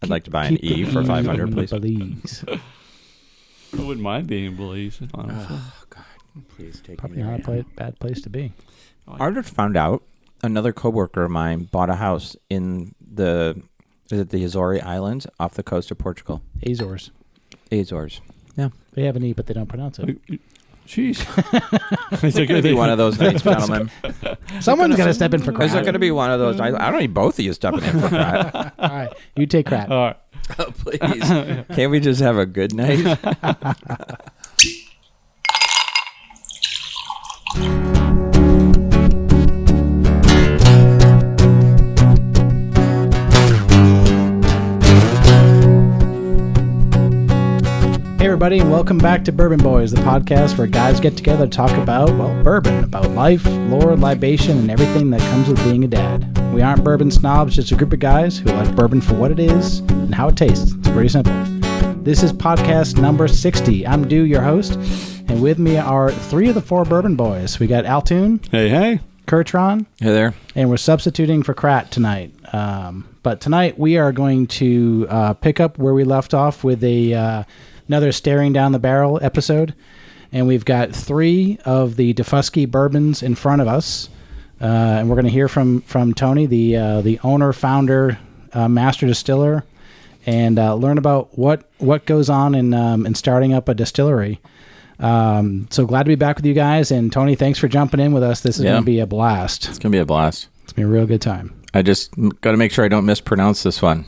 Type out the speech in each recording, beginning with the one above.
I'd like to buy an E for 500, please. Belize. I wouldn't mind being in Belize, honestly. Oh, God. Please take Probably me there. not a bad place to be. I just found out another coworker of mine bought a house in the Azores Islands off the coast of Portugal. Azores. Azores. Yeah. They have an E, but they don't pronounce it. Jeez. Is it going to be one of those nights, gentlemen? Someone's going to step in for Kratt. Is it going to be one of those nights? I don't need both of you stepping in for Kratt. All right. You take Kratt. All right. Oh, please. Can't we just have a good night? Hey everybody, and welcome back to Bourbon Boys, the podcast where guys get together to talk about, well, bourbon, about life, lore, libation, and everything that comes with being a dad. We aren't bourbon snobs, just a group of guys who like bourbon for what it is and how it tastes. It's pretty simple. This is podcast number 60. I'm Dew, your host, and with me are three of the four Bourbon Boys. We got Alton. Hey. Kurtron. Hey there. And we're substituting for Kratt tonight. But tonight we are going to pick up where we left off with another Staring Down the Barrel episode. And we've got three of the Daufuskie bourbons in front of us. And we're going to hear from Tony, the owner, founder, master distiller, and learn about what goes on in starting up a distillery. So glad to be back with you guys. And Tony, thanks for jumping in with us. This is going to be a blast. It's going to be a blast. It's going to be a real good time. I just got to make sure I don't mispronounce this one.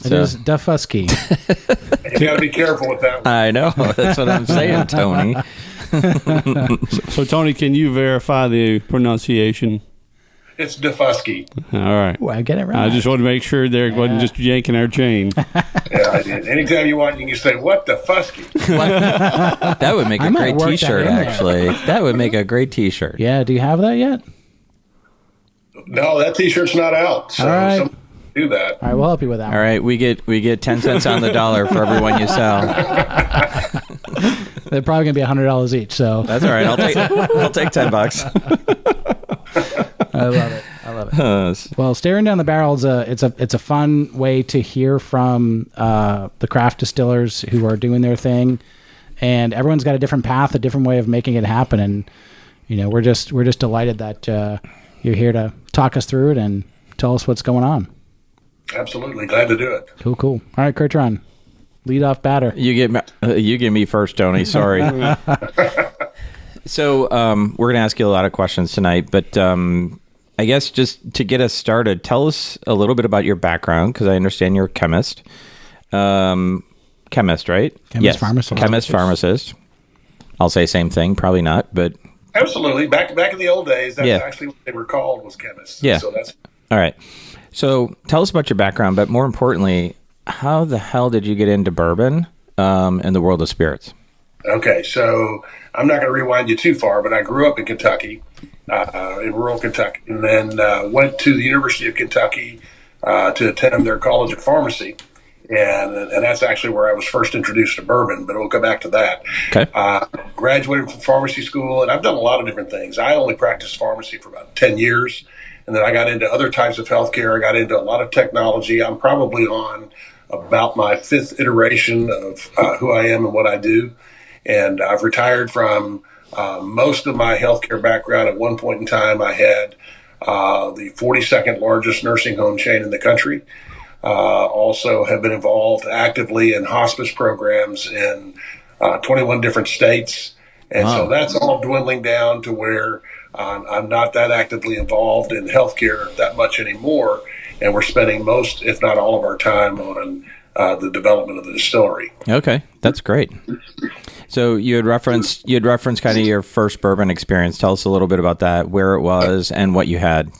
It is Daufuskie. You got to be careful with that one. I know. That's what I'm saying, Tony. So, Tony, can you verify the pronunciation? It's Daufuskie. All right. Ooh, I get it right. I just want to make sure there wasn't just yanking our chain. Yeah, anytime you want, you can say, "What the Fuskie?" That would make a great T-shirt, actually. That would make a great T-shirt. Yeah, do you have that yet? No, that T-shirt's not out. So all right. somebody do that. All right, we'll help you with that. All right, we get 10 cents on the dollar for every one you sell. They're probably going to be $100 each, so. That's all right. I'll take $10. I love it. Well, Staring Down the Barrel is it's a fun way to hear from the craft distillers who are doing their thing, and everyone's got a different path, a different way of making it happen, and we're just delighted that you're here to talk us through it and tell us what's going on. Absolutely, glad to do it. Cool. All right, Kurtron, lead off batter. You give me first, Tony. Sorry. So we're going to ask you a lot of questions tonight, but I guess just to get us started, tell us a little bit about your background, because I understand you're a chemist. Chemist, right? Chemist, pharmacist. Chemist, pharmacist. I'll say same thing, probably not, but... Absolutely. Back in the old days, that's actually what they were called, was chemists. Yeah. So that's... All right. So tell us about your background, but more importantly, how the hell did you get into bourbon and the world of spirits? Okay, so I'm not going to rewind you too far, but I grew up in Kentucky, in rural Kentucky, and then went to the University of Kentucky to attend their College of Pharmacy. And that's actually where I was first introduced to bourbon, but we'll go back to that. Okay. Graduated from pharmacy school, and I've done a lot of different things. I only practiced pharmacy for about 10 years, and then I got into other types of healthcare. I got into a lot of technology. I'm probably on about my fifth iteration of who I am and what I do. And I've retired from most of my healthcare background. At one point in time, I had the 42nd largest nursing home chain in the country. Also have been involved actively in hospice programs in 21 different states. And so that's all dwindling down to where I'm not that actively involved in healthcare that much anymore. And we're spending most, if not all of our time on the development of the distillery. Okay, that's great. So you had referenced kind of your first bourbon experience. Tell us a little bit about that, where it was, and what you had.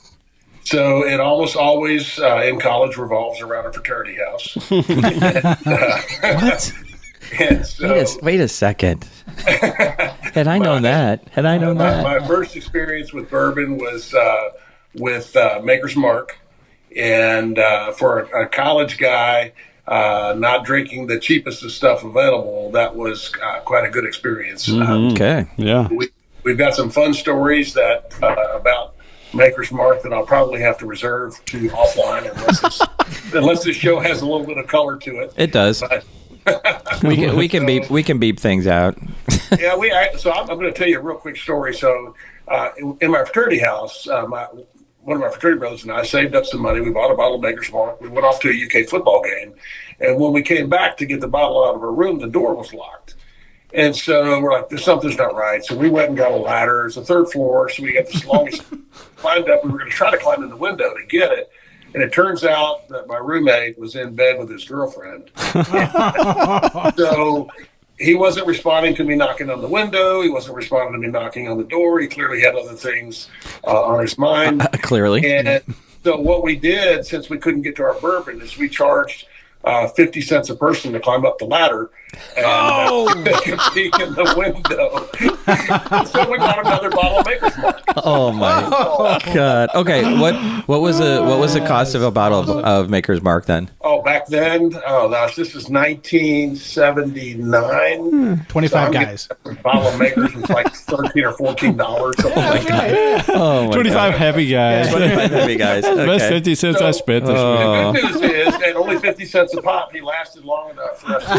So it almost always in college revolves around a fraternity house. What? And so, wait a second. Had I known that? My first experience with bourbon was with Maker's Mark. And for a college guy, not drinking the cheapest of stuff available, that was quite a good experience. Okay. Yeah. We've got some fun stories that about Maker's Mark that I'll probably have to reserve to offline unless this show has a little bit of color to it. It does. But, we can beep things out. yeah, so I'm going to tell you a real quick story. So in my fraternity house, one of my fraternity brothers and I saved up some money. We bought a bottle of Maker's Mark. We went off to a UK football game. And when we came back to get the bottle out of our room, the door was locked. And so we're like, something's not right. So we went and got a ladder. It's the third floor. So we got this longest climbed up. We were going to try to climb in the window to get it. And it turns out that my roommate was in bed with his girlfriend. So he wasn't responding to me knocking on the window. He wasn't responding to me knocking on the door. He clearly had other things on his mind. Clearly. And so what we did, since we couldn't get to our bourbon, is we charged 50 cents a person to climb up the ladder and take a peek in the window. So we got another bottle of Maker's Mark. Oh my God. Okay, what was the cost of a bottle of Maker's Mark then? Oh, back then, gosh, this is 1979. 25 guys. A bottle of Maker's was like $13 or $14. Something like that. Oh my 25 God. heavy guys. 25 heavy guys. Best Okay. 50 cents I spent this week. The good news is, at only 50 cents a pop, he lasted long enough for us to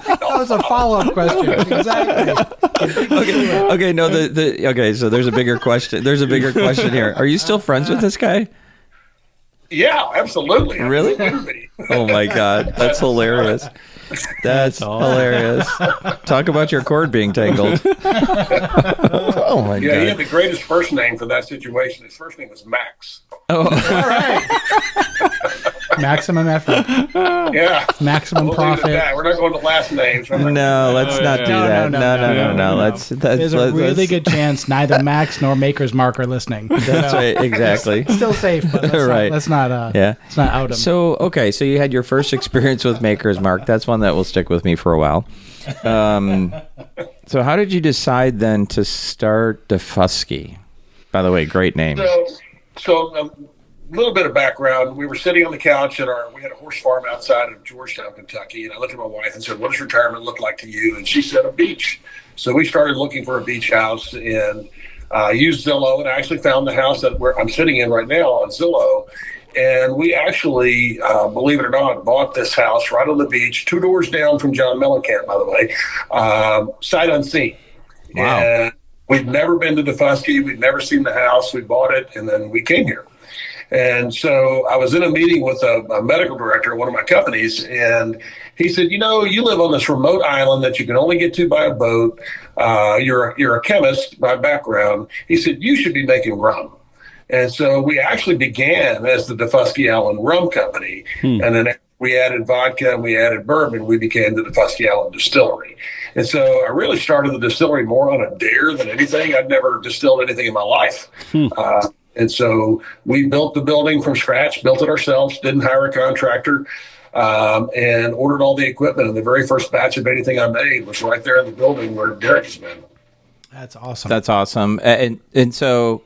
That was a follow-up question. Exactly. Okay, no, okay, so there's a bigger question. There's a bigger question here. Are you still friends with this guy? Yeah, absolutely. Really? Absolutely. Oh my God, that's hilarious. That's hilarious. Talk about your cord being tangled. Oh my Yeah, he had God. the greatest first name for that situation. His first name was Max. Oh, All right. Maximum effort. Yeah. Maximum We'll leave it at profit. that. We're not going to last names. Right? no, let's not do No, that. no, No. There's a really good chance neither Max nor Maker's Mark are listening. That's right, exactly. Still safe, but Right. let's not Yeah. out him. So, okay, so you had your first experience with Maker's Mark. That's one that will stick with me for a while. So how did you decide then to start Daufuskie? By the way, great name. So a little bit of background. We were sitting on the couch we had a horse farm outside of Georgetown, Kentucky. And I looked at my wife and said, what does retirement look like to you? And she said, a beach. So we started looking for a beach house and used Zillow. And I actually found the house that I'm sitting in right now on Zillow. And we actually, believe it or not, bought this house right on the beach, 2 doors down from John Mellencamp, by the way, sight unseen. Wow. And we'd never been to Daufuskie. We'd never seen the house. We bought it, and then we came here. And so I was in a meeting with a medical director at one of my companies, and he said, you live on this remote island that you can only get to by a boat. You're a chemist by background. He said, you should be making rum. And so we actually began as the Daufuskie Allen Rum Company. And then we added vodka and we added bourbon. We became the Daufuskie Allen Distillery. And so I really started the distillery more on a dare than anything. I'd never distilled anything in my life. And so we built the building from scratch, built it ourselves, didn't hire a contractor, and ordered all the equipment. And the very first batch of anything I made was right there in the building where Derek has been. That's awesome. That's awesome. And so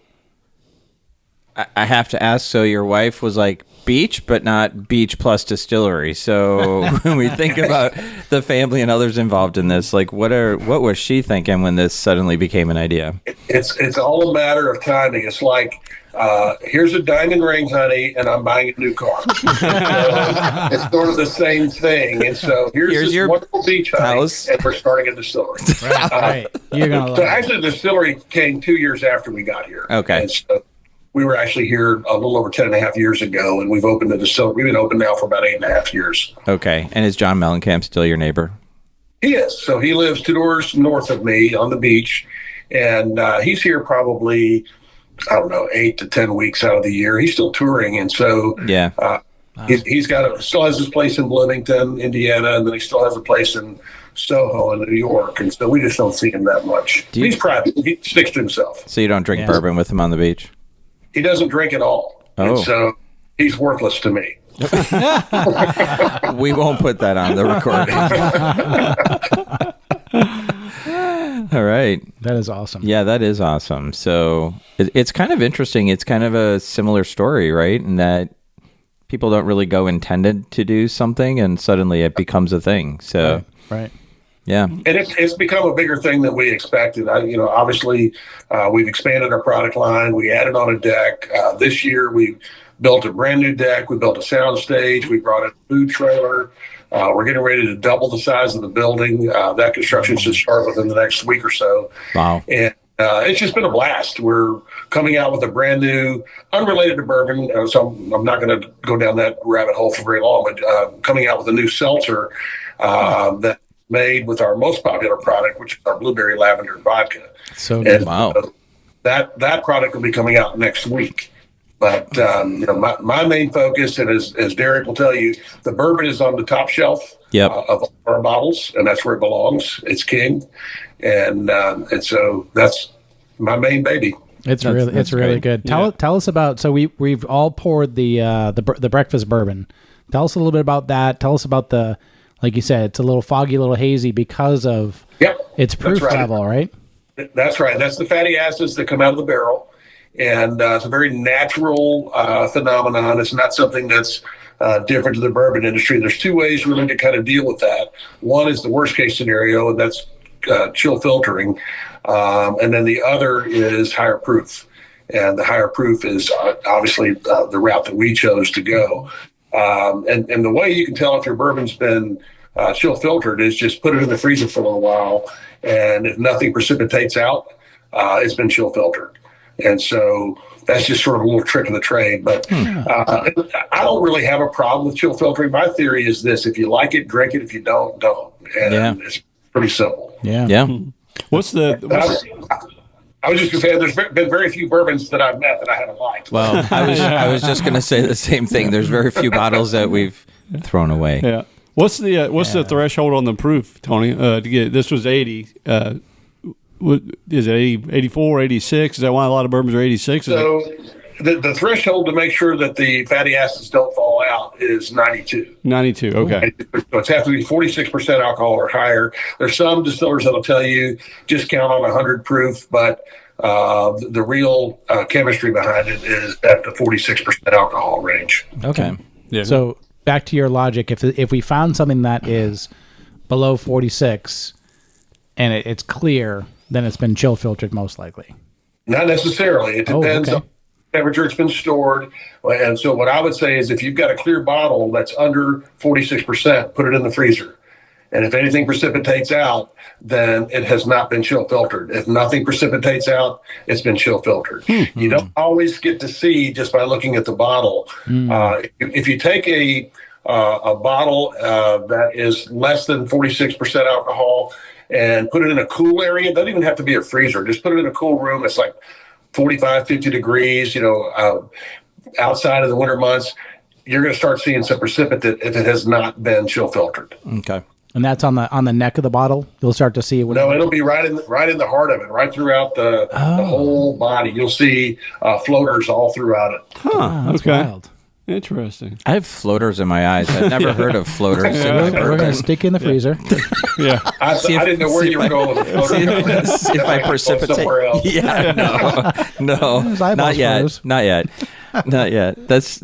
I have to ask, so your wife was like beach, but not beach plus distillery. So when we think about the family and others involved in this, like what was she thinking when this suddenly became an idea? It's all a matter of timing. It's like, here's a diamond ring, honey, and I'm buying a new car. It's sort of the same thing. And so here's this your wonderful beach house, and we're starting a distillery. Right. You're going to love So it. actually, the distillery came 2 years after we got here. Okay. And so we were actually here a little over 10 and a half years ago, and we've opened the distillery. We've been open now for about 8.5 years. Okay. And is John Mellencamp still your neighbor? He is. So he lives 2 doors north of me on the beach, and he's here probably, 8 to 10 weeks out of the year. He's still touring, and so Yeah. he's still has his place in Bloomington, Indiana, and then he still has a place in Soho in New York, and so we just don't see him that much. He's private. He sticks to himself. So you don't drink bourbon with him on the beach? He doesn't drink at all, and so he's worthless to me. We won't put that on the recording. All right. That is awesome. Yeah, that is awesome. So it's kind of interesting. It's kind of a similar story, right? In that people don't really go intended to do something and suddenly it becomes a thing. So Right. Yeah. And it's become a bigger thing than we expected. Obviously, we've expanded our product line. We added on a deck. This year, we built a brand new deck. We built a sound stage. We brought in a food trailer. We're getting ready to double the size of the building. That construction should start within the next week or so. Wow. And it's just been a blast. We're coming out with a brand new, unrelated to bourbon, so I'm not going to go down that rabbit hole for very long, but coming out with a new seltzer that's made with our most popular product, which is our blueberry lavender vodka. So good. And, Wow. That product will be coming out next week. But my main focus, and as Derek will tell you, the bourbon is on the top shelf of our bottles, and that's where it belongs. It's king, and so that's my main baby. It's really good. Tell us about. So we've all poured the breakfast bourbon. Tell us a little bit about that. Tell us about the, like you said, it's a little foggy, a little hazy because of its proof level, right? That's right. That's the fatty acids that come out of the barrel. And it's a very natural phenomenon. It's not something that's different to the bourbon industry. There's two ways really to kind of deal with that. One is the worst case scenario, and that's chill filtering. And then the other is higher proof. And the higher proof is obviously the route that we chose to go. And the way you can tell if your bourbon's been chill filtered is just put it in the freezer for a little while. And if nothing precipitates out, it's been chill filtered. And so that's just sort of a little trick of the trade. But I don't really have a problem with chill filtering. My theory is this: if you like it, drink it. If you don't, don't. And it's pretty simple. Yeah. I was just going to say, there's been very few bourbons that I've met that I haven't liked. Well, I was just going to say the same thing. There's very few bottles that we've thrown away. Yeah. What's the threshold on the proof, Tony? To get this was 80. Is it 84, 86? Is that why a lot of bourbons are 86? So the threshold to make sure that the fatty acids don't fall out is 92. 92, okay. So it's have to be 46% alcohol or higher. There's some distillers that'll tell you just count on 100 proof, but the real chemistry behind it is at the 46% alcohol range. Okay. Yeah. So back to your logic, if we found something that is below 46 and it's clear, then it's been chill filtered most likely. Not necessarily. It depends on the temperature it's been stored. And so what I would say is if you've got a clear bottle that's under 46%, put it in the freezer. And if anything precipitates out, then it has not been chill filtered. If nothing precipitates out, it's been chill filtered. You don't always get to see just by looking at the bottle. If you take a bottle that is less than 46% alcohol and put it in a cool area, it doesn't even have to be a freezer. Just put it in a cool room. It's like 45, 50 degrees, outside of the winter months. You're going to start seeing some precipitate if it has not been chill filtered. Okay. And that's on the neck of the bottle. You'll start to see it. No, it'll be right in the heart of it, right throughout the whole body. You'll see floaters all throughout it. That's wild. Interesting. I have floaters in my eyes. I've never heard of floaters in my We're going bourbon. to stick in the freezer. Yeah. I didn't know where you were going with the floater. See if I precipitate. Somewhere else. Yeah, no, His eyeballs not yet, froze. not yet. That's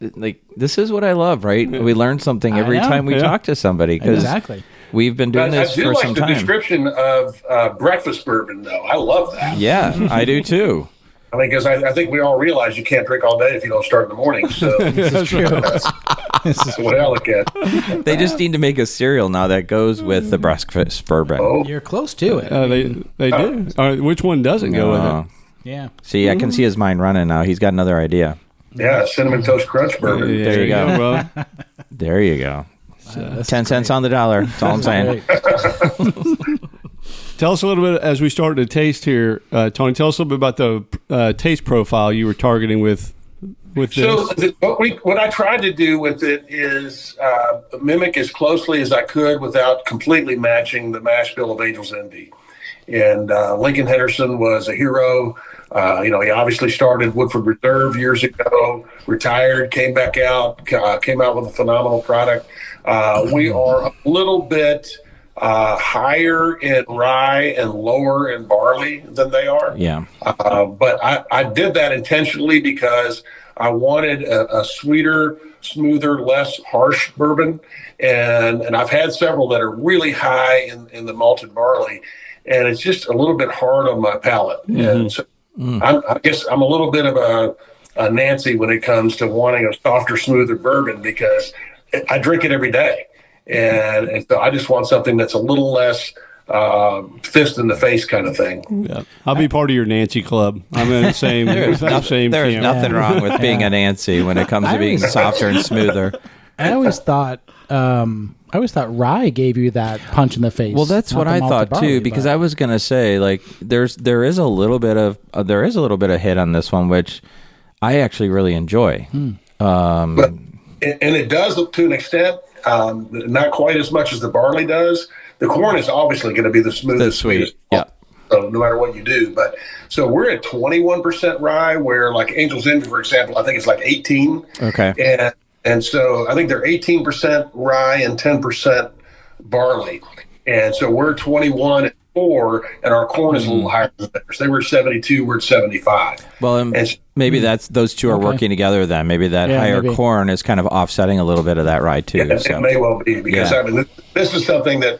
like, this is what I love, right? We learn something every time we talk to somebody. Exactly. We've been doing this for some time. I do like the description of breakfast bourbon, though. I love that. Yeah, I do too. I mean, because I think we all realize you can't drink all day if you don't start in the morning. So This is true. that's the way I look at it. They just need to make a cereal now that goes with the breakfast bourbon. Oh, You're close to it. They do. Which one doesn't go with it? Yeah. See, I can see his mind running now. He's got another idea. yeah, Cinnamon Toast Crunch bourbon. Yeah, There you go. Well, There you go. 10 cents on the dollar. That's all I'm saying. tell us a little bit as we start to taste here, Tony. Tell us a little bit about the taste profile you were targeting with this. So what I tried to do with it is mimic as closely as I could without completely matching the mash bill of Angel's Envy. And Lincoln Henderson was a hero. He obviously started Woodford Reserve years ago, retired, came back out, came out with a phenomenal product. We are a little bit higher in rye and lower in barley than they are. Yeah. But I did that intentionally because I wanted a sweeter, smoother, less harsh bourbon. And I've had several that are really high in the malted barley, and it's just a little bit hard on my palate. And so I guess I'm a little bit of a Nancy when it comes to wanting a softer, smoother bourbon, because I drink it every day. And so I just want something that's a little less fist in the face kind of thing. Yeah. I'll be part of your Nancy club. I'm in the same. There's same nothing wrong with being a Nancy when it comes to being softer and smoother. I always thought rye gave you that punch in the face. Well, that's what I thought too, because I was gonna say, like, there is a little bit of hit on this one, which I actually really enjoy. But and it does to an extent, not quite as much as the barley does. The corn is obviously going to be the smoothest, sweetest. Yeah. So no matter what you do, but so we're at 21% rye, where like Angel's Envy, for example, I think it's like 18. Okay. And so I think they're 18% rye and 10% barley. And so we're 21 and 4, and our corn is a little higher than theirs. They were at 72, we're at 75. Well, maybe those two are working together then. Maybe that higher corn is kind of offsetting a little bit of that rye too. Yeah, it may well be, because I mean, this is something that,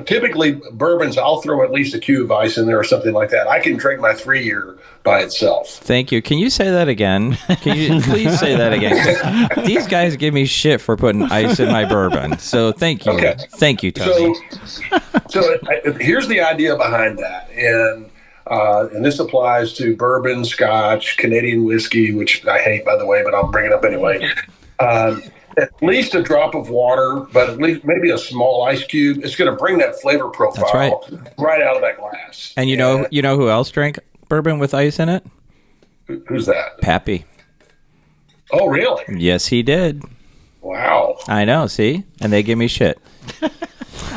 typically bourbons, I'll throw at least a cube of ice in there or something like that. I can drink my 3-year by itself. Thank you. Can you say that again? Can you please say that again? 'Cause these guys give me shit for putting ice in my bourbon. So thank you. Okay. Thank you, Tony. So here's the idea behind that. And this applies to bourbon, scotch, Canadian whiskey, which I hate, by the way, but I'll bring it up anyway. At least a drop of water, but at least maybe a small ice cube. It's going to bring that flavor profile right out of that glass. And you know who else drank bourbon with ice in it? Who's that? Pappy. Oh, really? Yes, he did. Wow. I know. See, and they give me shit.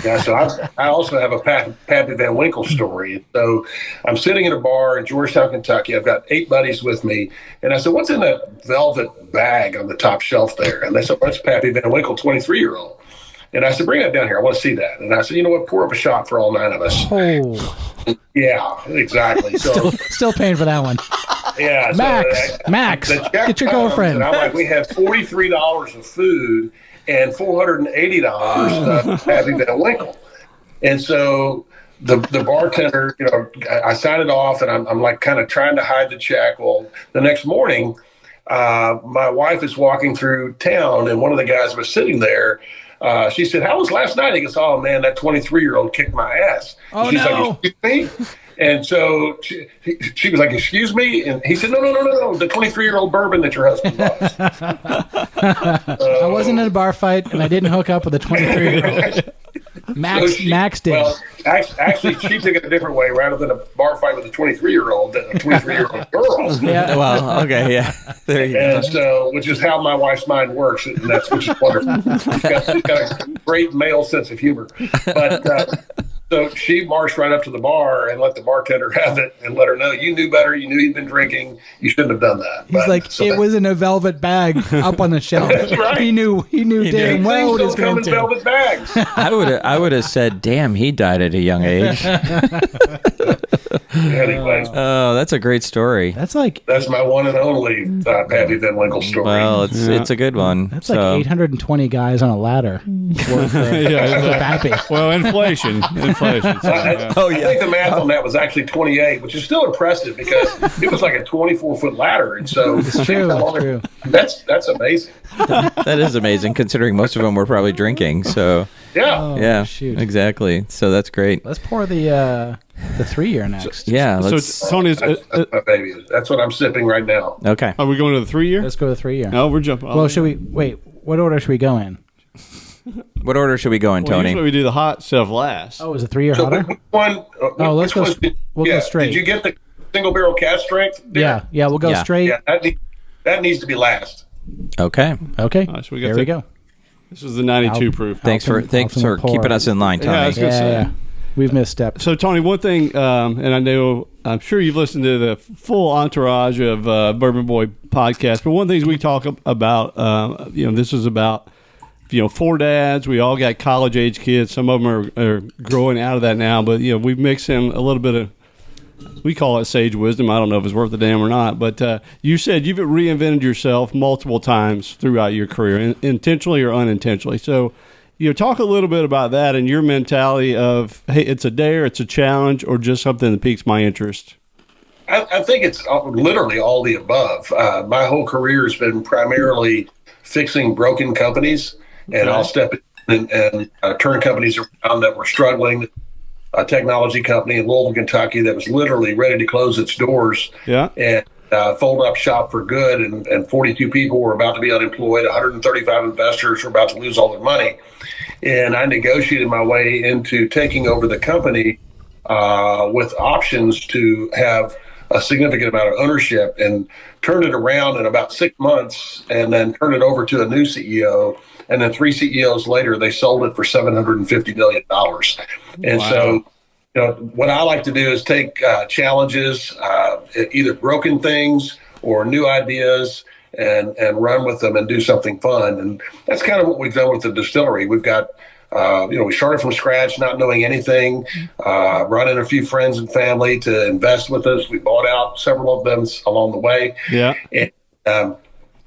Yeah, so I also have a Pappy Van Winkle story. So I'm sitting in a bar in Georgetown, Kentucky. I've got 8 buddies with me. And I said, what's in that velvet bag on the top shelf there? And they said, well, that's Pappy Van Winkle, 23-year-old. And I said, bring that down here. I want to see that. And I said, you know what? Pour up a shot for all 9 of us. Oh. Yeah, exactly. So still paying for that one. Yeah. Max, get your girlfriend. And I'm like, we have $43 of food and $480 of Pappy Van Winkle. And so the bartender, I signed it off, and I'm like kind of trying to hide the check. Well, the next morning, my wife is walking through town, and one of the guys was sitting there. She said, how was last night? He goes, oh, man, that 23-year-old kicked my ass. Oh, she's no. like, excuse me? And so she was like, excuse me? And he said, no, the 23-year-old bourbon that your husband bought. I wasn't in a bar fight, and I didn't hook up with a 23-year-old. Max did. Well, actually, she took it a different way. Rather than a bar fight with a 23-year-old, a 23-year-old girl. Yeah. Well, okay, yeah. There you go. And so, which is how my wife's mind works, and which is wonderful. She's got a great male sense of humor. But so she marched right up to the bar and let the bartender have it and let her know, you knew better. You knew he'd been drinking. You shouldn't have done that. He's it was in a velvet bag up on the shelf. That's right. He knew damn well what he was going to do. Velvet bags. I would have said, damn, he died at a young age. Anyways. Oh, that's a great story. That's my one and only Pappy Van Winkle story. Well, it's a good one. That's like 820 guys on a ladder. Worth Pappy. Well, inflation. I think the math on that was actually 28, which is still impressive because it was like a 24-foot ladder, and so it's true. That's amazing. That is amazing, considering most of them were probably drinking. So shoot. Exactly. So that's great. Let's pour the 3-year next. So Tony, that's my baby. That's what I'm sipping right now. Okay. Are we going to the 3-year? Let's go to the 3-year. No, we're jumping. Well, should we wait? What order should we go in? What order should we go in, Tony? Usually we do the hot stuff last. Oh, is it 3-year hotter? Let's go. We'll go straight. Did you get the Single Barrel Cask Strength? Yeah, we'll go straight. Yeah, that needs to be last. Okay. Right, so there we go. This is the 92 proof. Thanks for keeping us in line, Tony. Yeah, I was gonna say. We've misstepped. So, Tony, one thing, and I'm sure you've listened to the full entourage of Bourbon Boy podcast, but one of the things we talk about, this is about, 4 dads. We all got college-age kids. Some of them are growing out of that now, but, we mix in a little bit of we call it sage wisdom. I don't know if it's worth a damn or not, but you said you've reinvented yourself multiple times throughout your career, intentionally or unintentionally. So, talk a little bit about that and your mentality of, hey, it's a dare, it's a challenge, or just something that piques my interest. I think it's literally all the above. My whole career has been primarily fixing broken companies, and I'll step in and turn companies around that were struggling. A technology company in Louisville, Kentucky that was literally ready to close its doors and fold up shop for good, and 42 people were about to be unemployed. 135 investors were about to lose all their money. And I negotiated my way into taking over the company with options to have a significant amount of ownership, and turned it around in about 6 months, and then turned it over to a new CEO. And then 3 CEOs later, they sold it for $750 million. And so, what I like to do is take challenges, either broken things or new ideas, and run with them and do something fun. And that's kind of what we've done with the distillery. We've got, we started from scratch, not knowing anything, brought in a few friends and family to invest with us. We bought out several of them along the way. Yeah.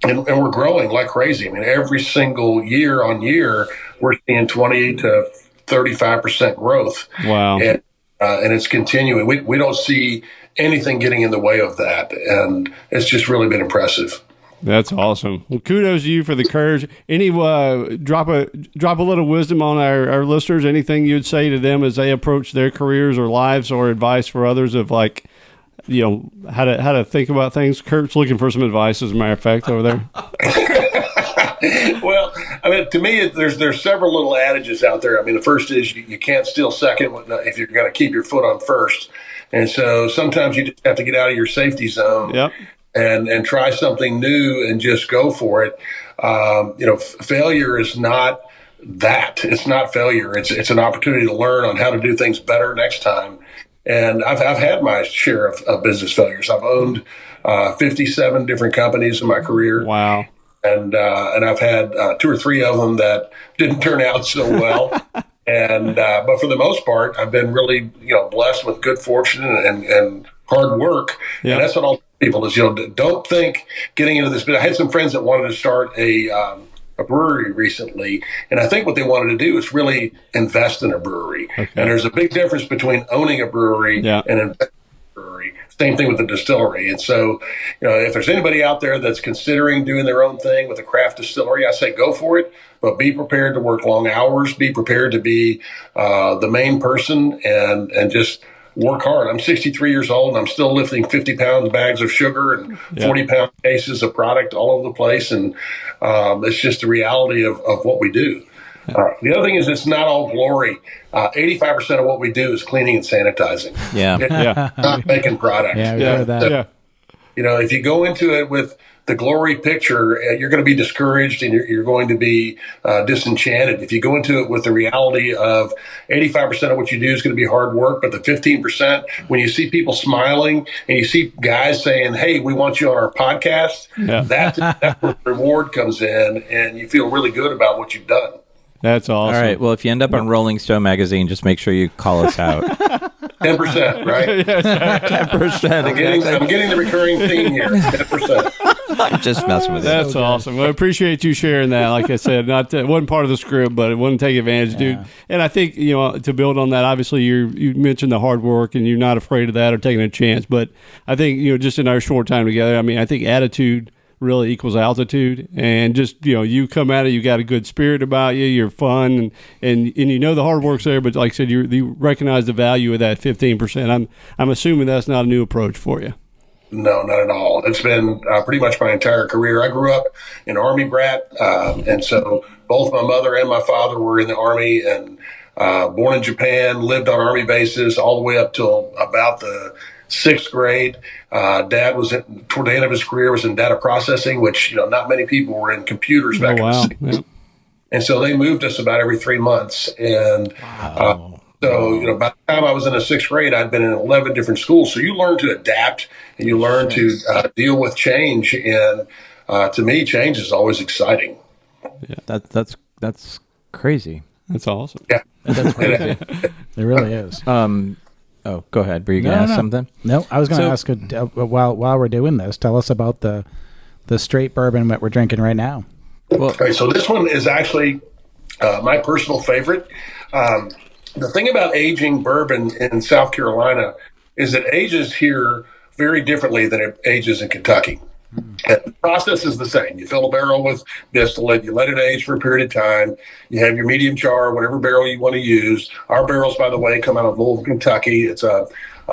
And we're growing like crazy. I mean, every single year on year, we're seeing 20 to 35% growth. Wow. And it's continuing. We don't see anything getting in the way of that. And it's just really been impressive. That's awesome. Well, kudos to you for the courage. Any drop a little wisdom on our listeners? Anything you'd say to them as they approach their careers or lives, or advice for others of, like, how to think about things? Kurt's looking for some advice, as a matter of fact, over there. Well, I mean, to me, there's several little adages out there. I mean, the first is you can't steal second if you're going to keep your foot on first. And so sometimes you just have to get out of your safety zone. Yep. And try something new and just go for it. Failure is not that. It's not failure. It's an opportunity to learn on how to do things better next time. And I've had my share of business failures. I've owned 57 different companies in my career. Wow. And I've had 2 or 3 of them that didn't turn out so well. But for the most part, I've been really blessed with good fortune and hard work. Yeah. And that's what I'll tell people is, don't think getting into this. But I had some friends that wanted to start a brewery recently, and I think what they wanted to do is really invest in a brewery. Okay. And there's a big difference between owning a brewery and investing in a brewery. Same thing with the distillery. And so, if there's anybody out there that's considering doing their own thing with a craft distillery, I say go for it, but be prepared to work long hours. Be prepared to be the main person and just work hard. I'm 63 years old, and I'm still lifting 50-pound bags of sugar and 40-pound cases of product all over the place. And it's just the reality of what we do. The other thing is, it's not all glory. 85% of what we do is cleaning and sanitizing. Yeah. Not making product. Yeah, we heard that. So, if you go into it with the glory picture, you're going to be discouraged, and you're going to be disenchanted. If you go into it with the reality of 85% of what you do is going to be hard work, but the 15%, when you see people smiling and you see guys saying, "Hey, we want you on our podcast," that's where the reward comes in, and you feel really good about what you've done. That's awesome. All right. Well, if you end up on Rolling Stone magazine, just make sure you call us out. 10%, right? 10%. I'm getting the recurring theme here. 10%. I'm just messing with you. That's awesome. Well, I appreciate you sharing that. Like I said, it wasn't part of the script, but it wouldn't take advantage, dude. And I think, to build on that, obviously you mentioned the hard work, and you're not afraid of that or taking a chance. But I think, just in our short time together, I mean, I think attitude really equals altitude, and just you come at it, you got a good spirit about you, you're fun, and the hard work's there, but like I said, you recognize the value of that 15%. I'm assuming that's not a new approach for you. No, not at all. It's been pretty much my entire career. I grew up an Army brat, and so both my mother and my father were in the Army, and born in Japan, lived on Army bases all the way up till about the 6th grade. Dad was toward the end of his career was in data processing, which not many people were in computers back in the 60s. Yeah. And so they moved us about every 3 months. And so by the time I was in the 6th grade, I'd been in 11 different schools. So you learn to adapt, and you learn to deal with change. And to me, change is always exciting. Yeah, that's crazy. That's awesome. Yeah, that's crazy. It really is. Oh, go ahead. Were you going to ask something? No, I was going to ask while we're doing this, tell us about the straight bourbon that we're drinking right now. Well, okay, so this one is actually my personal favorite. The thing about aging bourbon in South Carolina is it ages here very differently than it ages in Kentucky. And the process is the same. You fill a barrel with distillate, you let it age for a period of time, you have your medium char, whatever barrel you want to use. Our barrels, by the way, come out of Louisville, Kentucky. It's a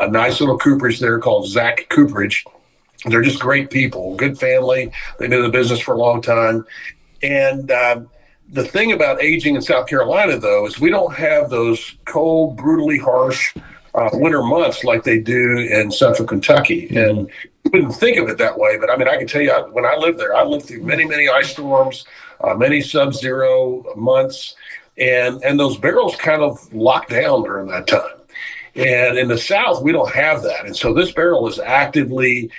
nice little cooperage there called Zach Cooperage. They're just great people, good family. They've been in the business for a long time. And the thing about aging in South Carolina, though, is we don't have those cold, brutally harsh winter months like they do in central Kentucky. And you wouldn't think of it that way, but I mean, I can tell you, when I lived there, I lived through many, many ice storms, many sub-zero months, and those barrels kind of locked down during that time. And in the South, we don't have that. And so this barrel is actively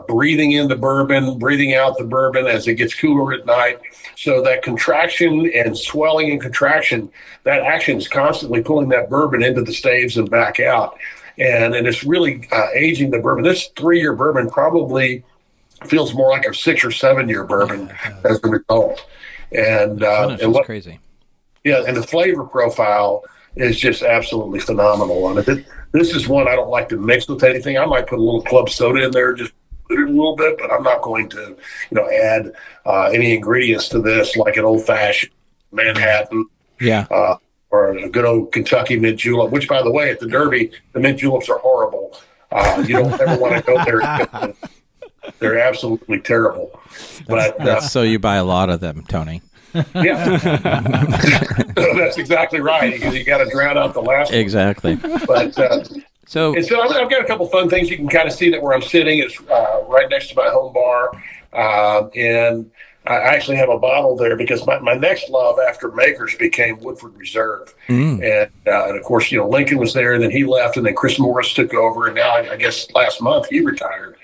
breathing in the bourbon, breathing out the bourbon as it gets cooler at night. So that contraction and swelling and contraction, that action is constantly pulling that bourbon into the staves and back out. And it's really aging the bourbon. This 3-year bourbon probably feels more like a 6 or 7 year bourbon as a result. And what's crazy. Yeah, and the flavor profile is just absolutely phenomenal. I mean, this is one I don't like to mix with anything. I might put a little club soda in there, just put it a little bit, but I'm not going to, add any ingredients to this like an old-fashioned Manhattan, or a good old Kentucky mint julep. Which, by the way, at the Derby, the mint juleps are horrible. You don't ever want to go there. They're absolutely terrible. But so you buy a lot of them, Tony. Yeah, that's exactly right. Because you got to drown out the last one. Exactly. But so I've got a couple fun things. You can kind of see that where I'm sitting is right next to my home bar, and I actually have a bottle there because my next love after Makers became Woodford Reserve, and of course Lincoln was there, and then he left, and then Chris Morris took over, and now I guess last month he retired.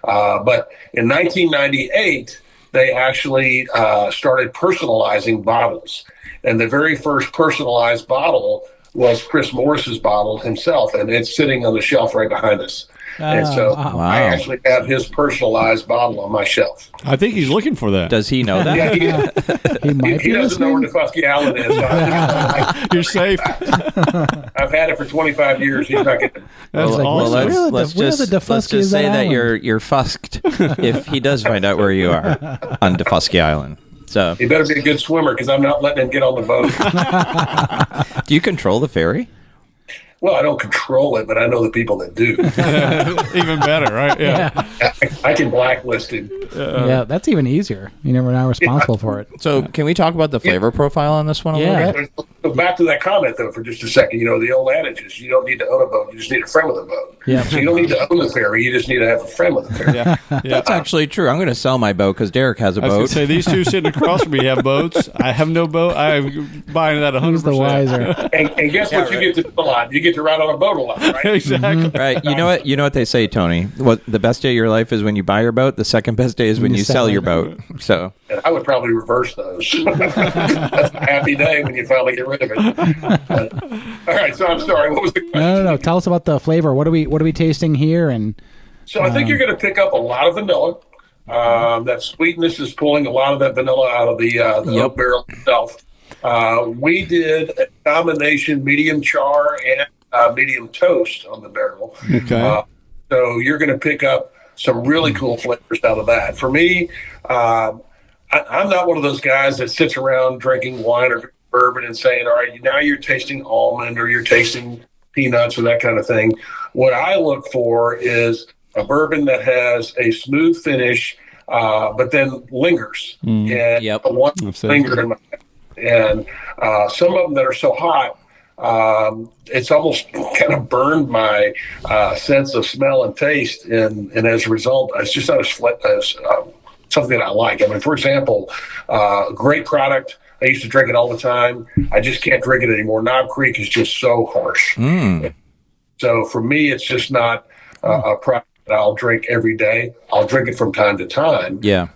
But in 1998. They actually started personalizing bottles. And the very first personalized bottle was Chris Morris's bottle himself, and it's sitting on the shelf right behind us. And so I actually have his personalized bottle on my shelf. I think he's looking for that. Does he know that? Yeah, he doesn't know where Daufuskie Allen is. You're safe. I've had it for 25 years. He's not getting it. Let's just say that you're fusked if he does find out where you are on Daufuskie Island. So he better be a good swimmer because I'm not letting him get on the boat. Do you control the ferry? Well, I don't control it, but I know the people that do. Even better, right? Yeah. I can blacklist him. Yeah, that's even easier. You never know responsible for it. So can we talk about the flavor profile on this one a little bit? So back to that comment, though, for just a second. The old adage is you don't need to own a boat. You just need a friend with a boat. Yeah. So you don't need to own the ferry. You just need to have a friend with a ferry. Yeah. That's actually true. I'm going to sell my boat because Derek has a boat. I was going to say, these two sitting across from me have boats. I have no boat. I'm buying that 100%. Who's the wiser? And guess what you get to do a lot? You get to ride on a boat a lot, right? Exactly. Right. You know what they say, Tony? What the best day of your life is when you buy your boat. The second best day is when you sell your boat. So and I would probably reverse those. That's a happy day when you finally get rid of it. All right. So I'm sorry. What was the question? No. Tell us about the flavor. What are we tasting here? And so I think you're going to pick up a lot of vanilla. That sweetness is pulling a lot of that vanilla out of the oak barrel itself. We did a combination medium char and medium toast on the barrel. Okay. So you're going to pick up some really cool flavors out of that. For me, I'm not one of those guys that sits around drinking wine or bourbon and saying, all right, now you're tasting almond or you're tasting peanuts or that kind of thing. What I look for is a bourbon that has a smooth finish, but then lingers. And one linger in my mouth. And some of them that are so hot, it's almost kind of burned my sense of smell and taste. And as a result, it's just not as something that I like. I mean, for example, great product. I used to drink it all the time. I just can't drink it anymore. Knob Creek is just so harsh. So for me, it's just not a product that I'll drink every day. I'll drink it from time to time. Yeah.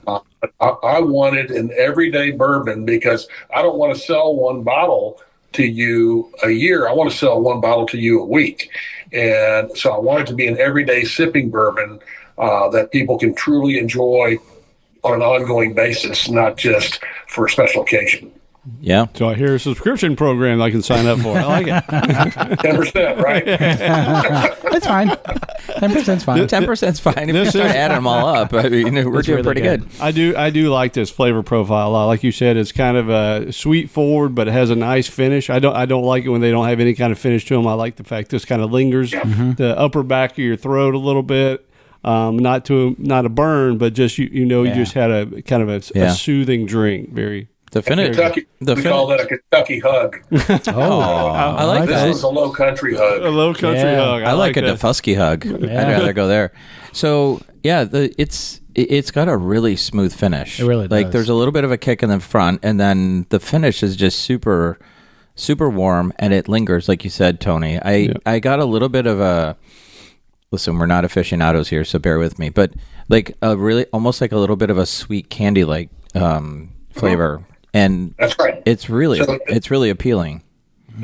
I wanted an everyday bourbon because I don't want to sell one bottle to you a year. I want to sell 1 bottle to you a week. And so I want it to be an everyday sipping bourbon that people can truly enjoy on an ongoing basis, not just for a special occasion. Yeah. So I hear a subscription program I can sign up for. I like it. 10%, right? It's fine. 10%'s fine. 10%'s fine. If you start adding them all up, I mean, we're doing really pretty good. I do like this flavor profile a lot. Like you said, it's kind of a sweet forward, but it has a nice finish. I don't like it when they don't have any kind of finish to them. I like the fact this kind of lingers the upper back of your throat a little bit. Not a burn, but just you just had a kind of a soothing drink. Very. The finish. We call that a Kentucky hug. I like that. This is a low country hug. A low country hug. I like a that. Daufuskie hug. I'd rather go there. So yeah, it's got a really smooth finish. It really does. Like there's a little bit of a kick in the front, and then the finish is just super, super warm, and it lingers, like you said, Tony. I got a little bit of a. Listen, we're not aficionados here, so bear with me. But like a really, almost like a little bit of a sweet candy like flavor. And that's right. It's really appealing.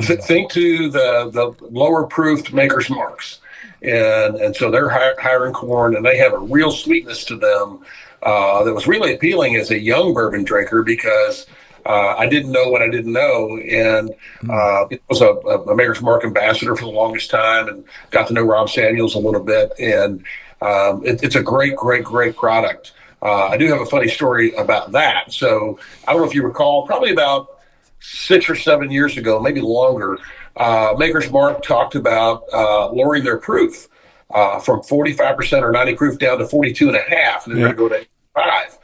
Think to the lower proofed Maker's Marks, and so they're higher in corn, and they have a real sweetness to them that was really appealing as a young bourbon drinker because I didn't know what I didn't know, and it was a Maker's Mark ambassador for the longest time, and got to know Rob Samuels a little bit, and it's a great product. I do have a funny story about that. So I don't know if you recall, probably about 6 or 7 years ago, maybe longer, Maker's Mark talked about lowering their proof from 45% or 90 proof down to 42.5, and then they're going to go to 85.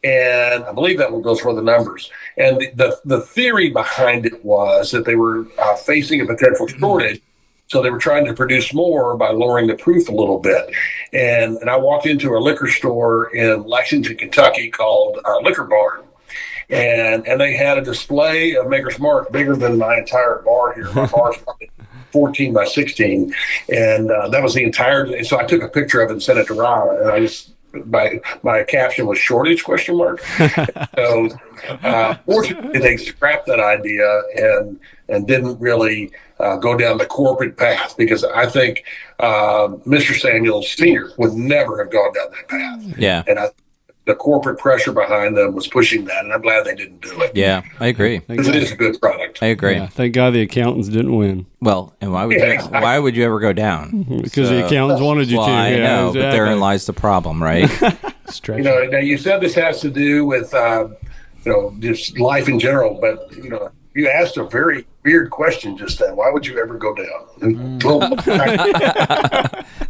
And I believe that one goes for the numbers. And the theory behind it was that they were facing a potential shortage. So they were trying to produce more by lowering the proof a little bit. And I walked into a liquor store in Lexington, Kentucky called Liquor Barn. And they had a display of Maker's Mark bigger than my entire bar here. My bar's probably 14 by 16. And that was the entire. So I took a picture of it and sent it to Rob. And I just, my caption was shortage ? So fortunately they scrapped that idea and didn't really go down the corporate path, because I think Mr. Samuels Sr. would never have gone down that path. Yeah. And the corporate pressure behind them was pushing that, and I'm glad they didn't do it. Yeah, I agree. Because it is a good product. I agree. Yeah, thank God the accountants didn't win. Well, and why would you ever go down? Because the accountants wanted you to. I know, exactly. but therein lies the problem, right? Now you said this has to do with just life in general, but you asked a very weird question just then. Why would you ever go down?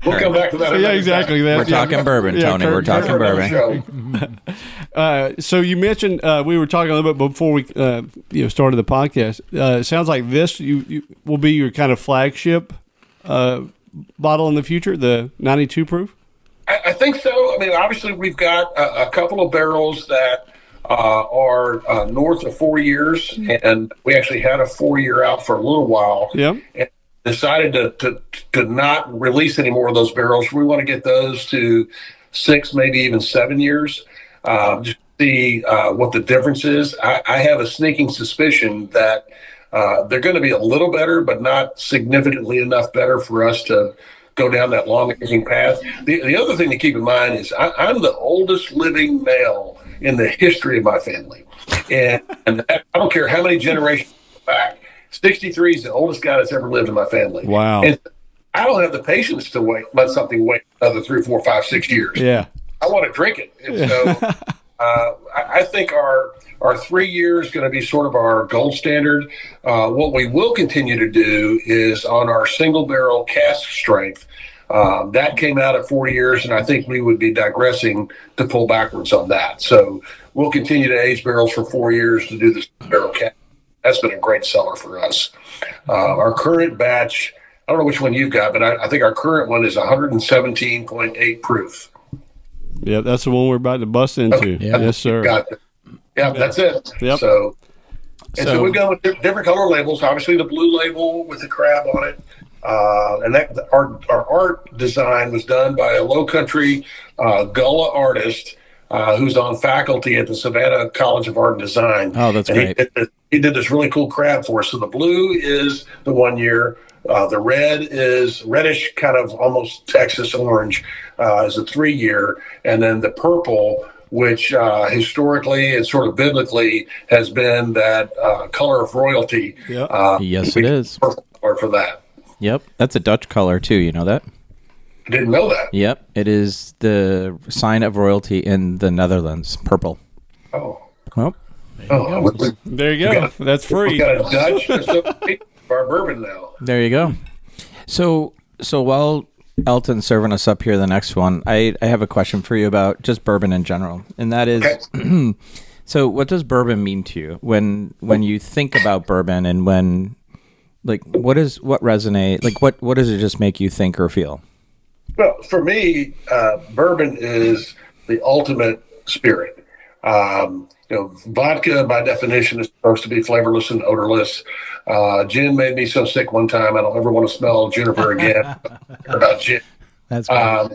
We'll come back to that. Yeah, exactly. We're talking bourbon, Tony. We're talking bourbon. So you mentioned we were talking a little bit before we started the podcast. It sounds like this you will be your kind of flagship bottle in the future, the 92 proof. I think so. I mean, obviously we've got a couple of barrels that are north of 4 years, and we actually had a 4-year out for a little while. Yeah. And decided to not release any more of those barrels. We want to get those to 6, maybe even 7 years. Just see what the difference is. I have a sneaking suspicion that they're going to be a little better, but not significantly enough better for us to go down that long aging path. The other thing to keep in mind is I'm the oldest living male in the history of my family. And I don't care how many generations back, 63 is the oldest guy that's ever lived in my family. Wow. And I don't have the patience to let something wait another 3, 4, 5, 6 years. Yeah. I want to drink it. And so I think our 3 years is going to be sort of our gold standard. What we will continue to do is on our Single Barrel Cask Strength. That came out at 4 years, and I think we would be digressing to pull backwards on that. So we'll continue to age barrels for 4 years to do this barrel cask. That's been a great seller for us. Our current batch, I don't know which one you've got, but I think our current one is 117.8 proof. Yeah, that's the one we're about to bust into. Okay. Yeah. Yes, sir. Got it. Yeah, that's it. Yep. So we've gone with different color labels. Obviously, the blue label with the crab on it. And that our art design was done by a low country Gullah artist who's on faculty at the Savannah College of Art and Design. Oh, that's and great. He did this really cool crab for us. So the blue is the 1 year. The red is reddish, kind of almost Texas orange, is a 3 year. And then the purple, which historically and sort of biblically has been that color of royalty. Yep. Yes, it is. Purple color for that. Yep. That's a Dutch color, too. You know that? I didn't know that. Yep. It is the sign of royalty in the Netherlands. Purple. Oh. Well, There you go. That's free. We got a Dutch for our bourbon now. there you go. So while Alton's serving us up here the next one, I have a question for you about just bourbon in general. And that is, Okay. so what does bourbon mean to you when you think about bourbon, and when, like, what resonate, like, what does it just make you think or feel? Well, for me, bourbon is the ultimate spirit. Vodka, by definition, is supposed to be flavorless and odorless. Gin made me so sick one time, I don't ever want to smell juniper again. About gin. That's great.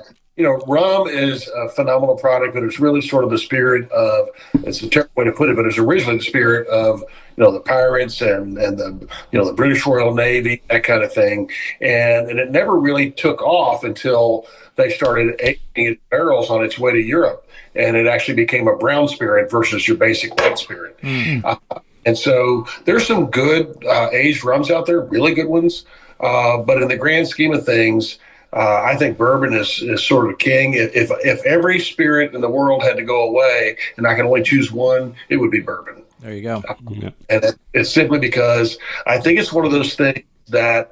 Rum is a phenomenal product, but it's really sort of the spirit of, it's a terrible way to put it, but it's originally the spirit of, the pirates and the British Royal Navy, that kind of thing. And it never really took off until they started aging in barrels on its way to Europe. And it actually became a brown spirit versus your basic white spirit. And so there's some good aged rums out there, really good ones. But in the grand scheme of things, I think bourbon is sort of king. If every spirit in the world had to go away and I can only choose one, it would be bourbon. There you go. And it's simply because I think it's one of those things that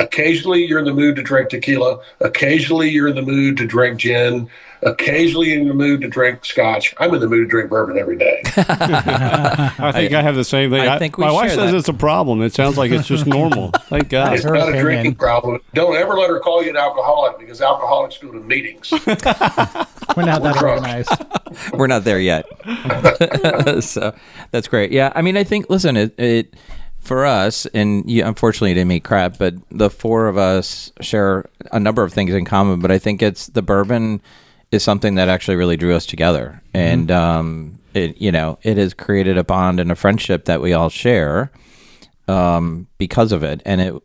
occasionally you're in the mood to drink tequila, occasionally you're in the mood to drink gin, occasionally in the mood to drink scotch. I'm in the mood to drink bourbon every day. I think I have the same thing. I think we my wife share says that. it's a problem. It sounds like it's just normal. Thank God. It's her not opinion. a drinking problem. Don't ever let her call you an alcoholic, because alcoholics go to meetings. We're not that drunk. organized. We're not there yet. So that's great. Yeah. I mean, I think, listen, it for us, and you unfortunately didn't meet Kratt, but the four of us share a number of things in common, but I think it's the bourbon is something that actually really drew us together. And, it has created a bond and a friendship that we all share because of it. And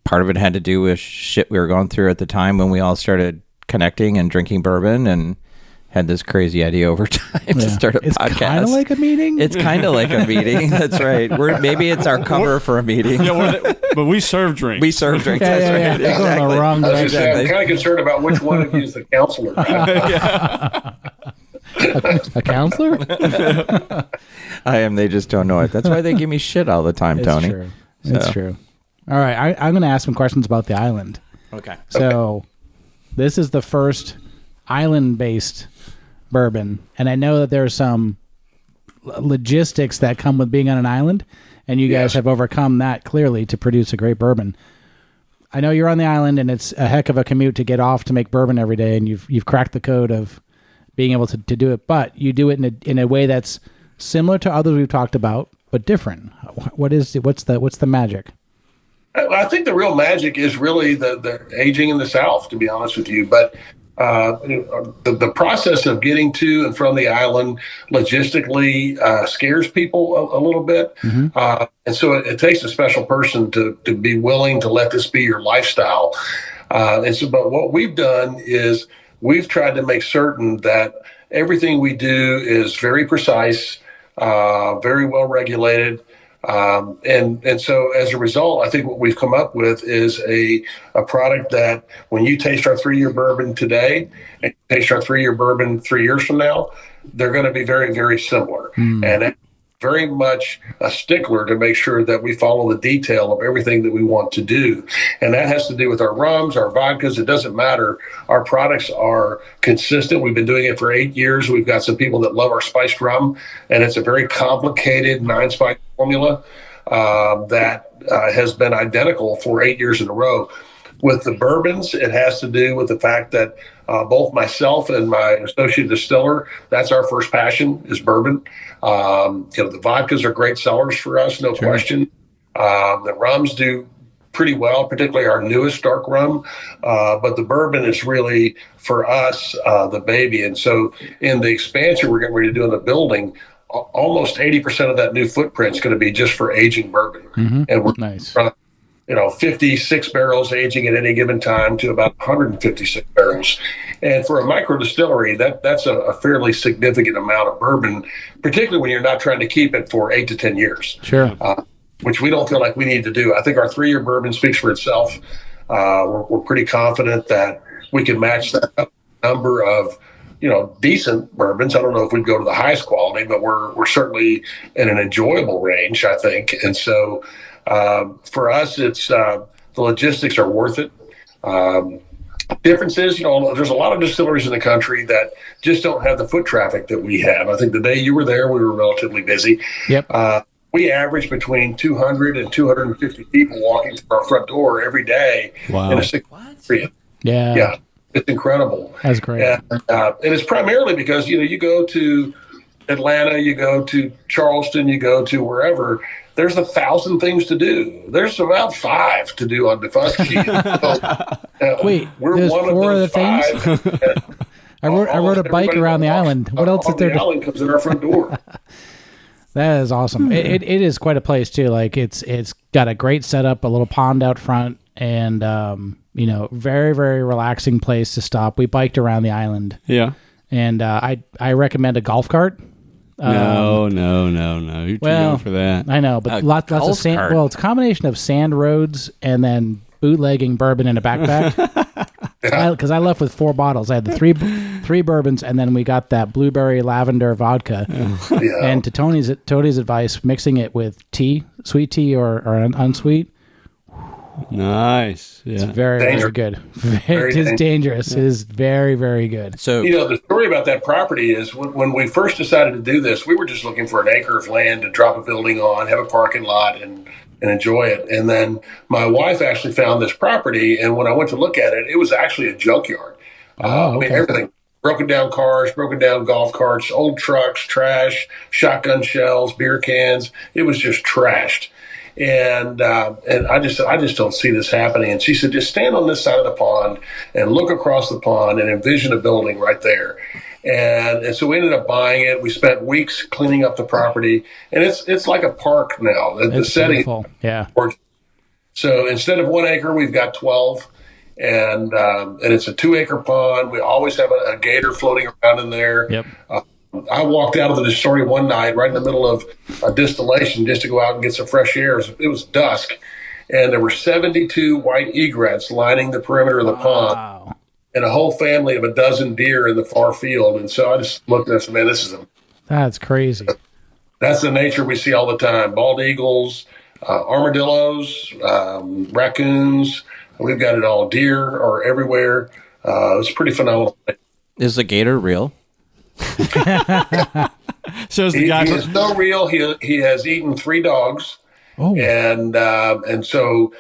part of it had to do with shit we were going through at the time when we all started connecting and drinking bourbon, and had this crazy idea over time to start a podcast. It's kind of like a meeting. It's kind of like a meeting. That's right. Maybe it's our cover for a meeting. But we serve drinks. We serve drinks. Yeah, That's yeah, right. yeah. You're going the wrong I was gonna say, I'm Exactly. kind of concerned about which one of you is the counselor. A counselor? I am. They just don't know it. That's why they give me shit all the time, It's Tony. true. It's true. All right, I'm going to ask some questions about the island. Okay. So, this is the first island-based bourbon, and I know that there's some logistics that come with being on an island, and you guys Yes. have overcome that clearly to produce a great bourbon. I know you're on the island, and it's a heck of a commute to get off to make bourbon every day, and you've cracked the code of being able to do it, but you do it in a way that's similar to others we've talked about, but different. What's the magic? I think the real magic is really the aging in the South, to be honest with you. But the process of getting to and from the island logistically scares people a little bit. And so it takes a special person to be willing to let this be your lifestyle. But what we've done is we've tried to make certain that everything we do is very precise, very well regulated. And so as a result, I think what we've come up with is a product that when you taste our 3-year bourbon today and taste our 3-year bourbon 3 years from now, they're going to be very, very similar. And it's very much a stickler to make sure that we follow the detail of everything that we want to do. And that has to do with our rums, our vodkas. It doesn't matter. Our products are consistent. We've been doing it for 8 years. We've got some people that love our spiced rum, and it's a very complicated 9-spice formula that has been identical for 8 years in a row. With the bourbons, it has to do with the fact that both myself and my associate distiller, that's our first passion, is bourbon. The vodkas are great sellers for us, no question. The rums do pretty well, particularly our newest dark rum. But the bourbon is really, for us, the baby. And so in the expansion we're getting ready to do in the building, almost 80% of that new footprint is going to be just for aging bourbon. Mm-hmm. And we're nice. from, 56 barrels aging at any given time to about 156 barrels. And for a micro distillery, that's a fairly significant amount of bourbon, particularly when you're not trying to keep it for 8 to 10 years. Sure. Which we don't feel like we need to do. I think our 3-year bourbon speaks for itself. We're pretty confident that we can match that number of, decent bourbons. I don't know if we'd go to the highest quality, but we're certainly in an enjoyable range, I think. And so for us, it's the logistics are worth it. Difference is, there's a lot of distilleries in the country that just don't have the foot traffic that we have. I think the day you were there, we were relatively busy. Yep. We average between 200 and 250 people walking through our front door every day in a 6-month period. Yeah. Yeah. It's incredible. That's great. And it's primarily because, you go to Atlanta, you go to Charleston, you go to wherever, there's 1,000 things to do. There's about 5 to do on Daufuskie. Wait, we're there's one 4 of of those the things? 5. I rode a bike around the island. What else is there? The island comes in our front door. That is awesome. It is quite a place too. Like it's got a great setup, a little pond out front, and very, very relaxing place to stop. We biked around the island. Yeah. And I recommend a golf cart. No. You're too young for that. I know, but lots of sand. Cart. Well, it's a combination of sand roads and then bootlegging bourbon in a backpack. Because I left with 4 bottles. I had the three bourbons, and then we got that blueberry lavender vodka. Yeah. And to Tony's advice, mixing it with tea, sweet tea or unsweet. Nice. Yeah. It's very, very good. It is dangerous. It is very, very good. So the story about that property is when we first decided to do this, we were just looking for an acre of land to drop a building on, have a parking lot, and enjoy it. And then my wife actually found this property, and when I went to look at it, it was actually a junkyard. Okay. I mean, everything. Broken down cars, broken down golf carts, old trucks, trash, shotgun shells, beer cans. It was just trashed. And I just don't see this happening. And she said, just stand on this side of the pond and look across the pond and envision a building right there. And so we ended up buying it. We spent weeks cleaning up the property, and it's like a park now. The setting, beautiful. Yeah. So instead of 1 acre, we've got 12, and it's a 2-acre pond. We always have a gator floating around in there. Yep. I walked out of the distillery one night right in the middle of a distillation just to go out and get some fresh air. It was dusk, and there were 72 white egrets lining the perimeter of the pond, and a whole family of 12 deer in the far field. And so I just looked and said, man, that's crazy. That's the nature we see all the time. Bald eagles, armadillos, raccoons. We've got it all. Deer are everywhere. It's pretty phenomenal. is the gator real? So He is so real. He has eaten 3 dogs. Oh. And so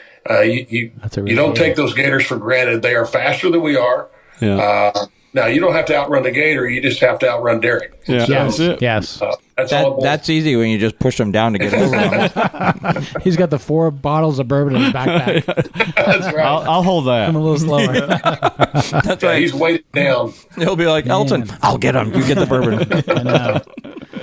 you don't take those gators for granted. They are faster than we are. Yeah. Now, you don't have to outrun the gator. You just have to outrun Derek. Yeah. So, That's it. Yes. That's easy when you just push them down to get over them. He's got the 4 bottles of bourbon in his backpack. That's right. I'll hold that. I'm a little slower. That's Yeah, right. he's weighted down. He'll be like, Alton, Man. I'll get him. You get the bourbon. I know.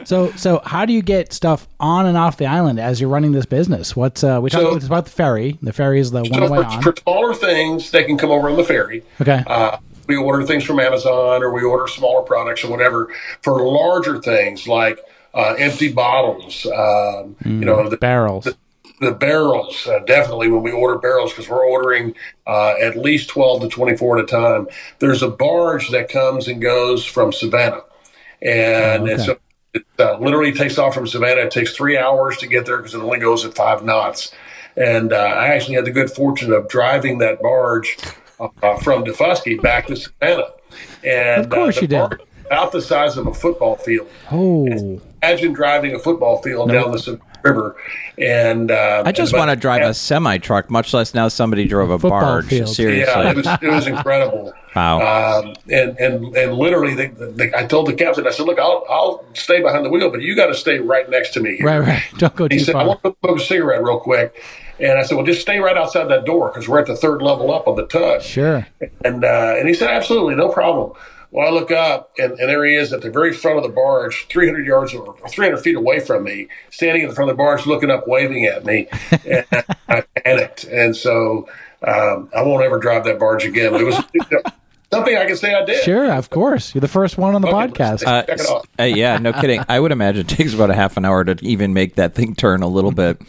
So how do you get stuff on and off the island as you're running this business? We talked about the ferry. The ferry is the one way on. For smaller things, they can come over on the ferry. Okay. We order things from Amazon, or we order smaller products or whatever. For larger things like empty bottles, the barrels. The barrels, definitely when we order barrels, because we're ordering at least 12 to 24 at a time. There's a barge that comes and goes from Savannah. And so it literally takes off from Savannah. It takes 3 hours to get there because it only goes at 5 knots. And I actually had the good fortune of driving that barge from Daufuskie back to Savannah. And Of course you did. About the size of a football field. Oh. And imagine driving a football field down the river. And I just want to drive a semi truck, much less now somebody drove a Football barge. field. Seriously, yeah, it was incredible. Wow. And literally, I told the captain, I said, look, I'll stay behind the wheel, but you got to stay right next to me here. Right. Don't go too He said, I far. want to smoke a cigarette real quick. And I said, well, just stay right outside that door because we're at the third level up on the tug. Sure. And he said, absolutely, no problem. Well, I look up, and there he is at the very front of the barge, 300 yards or 300 feet away from me, standing in the front of the barge, looking up, waving at me. And I panicked. And so I won't ever drive that barge again. But it was something I can say I did. Sure, of course. You're the first one on the podcast. Check it off. Yeah, no kidding. I would imagine it takes about a half an hour to even make that thing turn a little bit,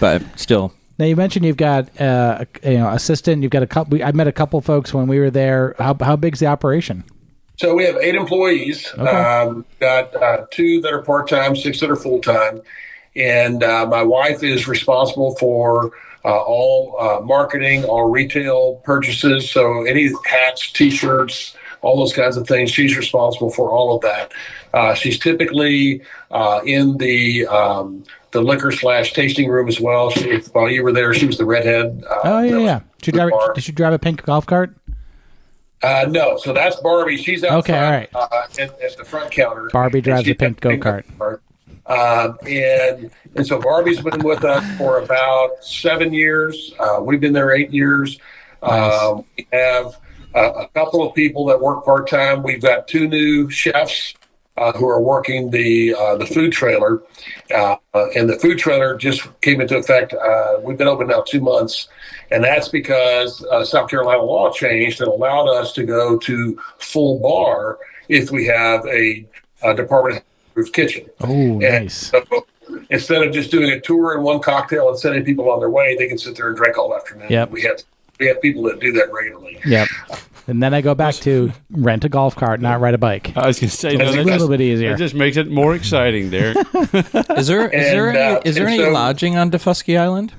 but still. Now you mentioned you've got assistant. You've got a couple. I met a couple folks when we were there. How big's the operation? So we have 8 employees. Okay. Got 2 that are part-time, 6 that are full-time. And my wife is responsible for all marketing, all retail purchases. So any hats, T-shirts, all those kinds of things, she's responsible for all of that. She's typically in the liquor/tasting room as well. While you were there, she was the redhead. Yeah. Did you drive a pink golf cart? No, so that's Barbie. She's out Okay, front, all right. at the front counter. Barbie drives a pink go-kart. And so Barbie's been with us for about 7 years. We've been there 8 years. Nice. We have a couple of people that work part-time. We've got 2 new chefs who are working the food trailer. And the food trailer just came into effect. We've been open now 2 months. And that's because South Carolina law changed and allowed us to go to full bar if we have a department approved kitchen. Oh, nice. So instead of just doing a tour and one cocktail and sending people on their way, they can sit there and drink all afternoon. Yep. We have people that do that regularly. Yep. And then I go back to rent a golf cart, not ride a bike. I was going to say, It's a little bit easier. It just makes it more exciting, Derek. Is there any lodging on Daufuskie Island?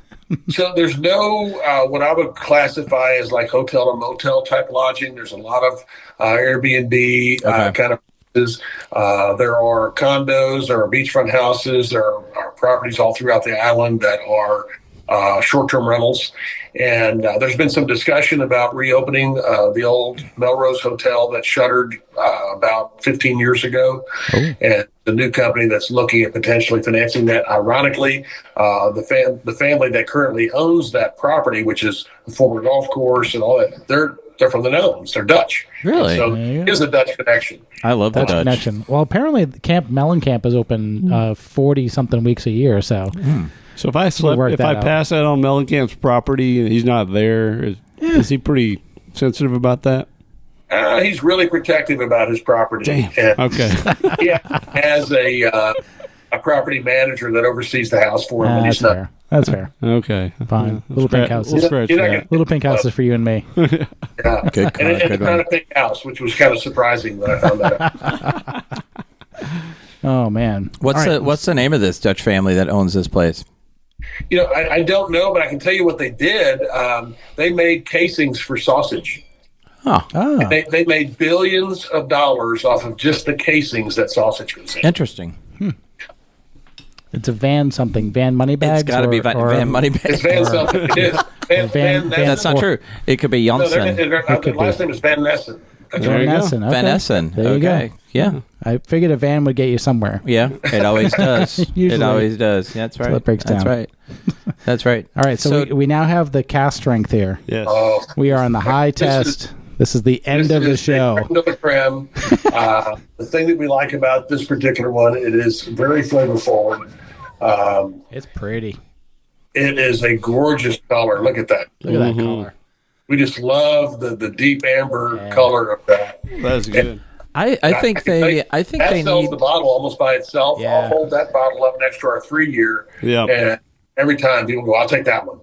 So there's no what I would classify as like hotel or motel type lodging. There's a lot of Airbnb kind of places. There are condos, there are beachfront houses, there are properties all throughout the island that are short-term rentals. And there's been some discussion about reopening the old Melrose Hotel that shuttered about 15 years ago. Oh. And the new company that's looking at potentially financing that. Ironically, the family that currently owns that property, which is a former golf course and all that, they're from the Netherlands. They're Dutch. Really? So here's a Dutch connection. I love the Dutch connection. Well, apparently Mellencamp is open 40-something weeks a year, so... So if I pass that on Mellencamp's property and he's not there, is he pretty sensitive about that? He's really protective about his property. Damn. And Okay. he has a property manager that oversees the house for him. And he's not. That's fair. Okay. Fine. Little pink house. We'll scratch that. Little pink house is for you and me. Yeah. Good And it's not a pink house, which was kind of surprising when I found that out. Oh man. What's the name of this Dutch family that owns this place? You know, I don't know, but I can tell you what they did. They made casings for sausage. Oh. They made billions of dollars off of just the casings that sausage goes in. Interesting. It's a Van money bags. It's got to be Van money bags. It's Van something. It is. Van That's not true. It could be Janssen. Their last name is Van Nessen. Van Essen. Okay. Van Essen. There you go. Yeah. I figured a van would get you somewhere. Yeah, it always does. Usually. It always does. That's right. Until it breaks That's down. right. That's right. All right, so we now have the cask strength here. Yes. We are on the high test. This is the end of the show. End of the creme. The thing that we like about this particular one, it is very flavor forward. It's pretty. It is a gorgeous color. Look at that. Look at that color. We just love the deep amber color of that. That's good. I think they sells need the bottle almost by itself. Yeah. I'll hold that bottle up next to our 3-year. Yeah. And every time people go, I'll take that one.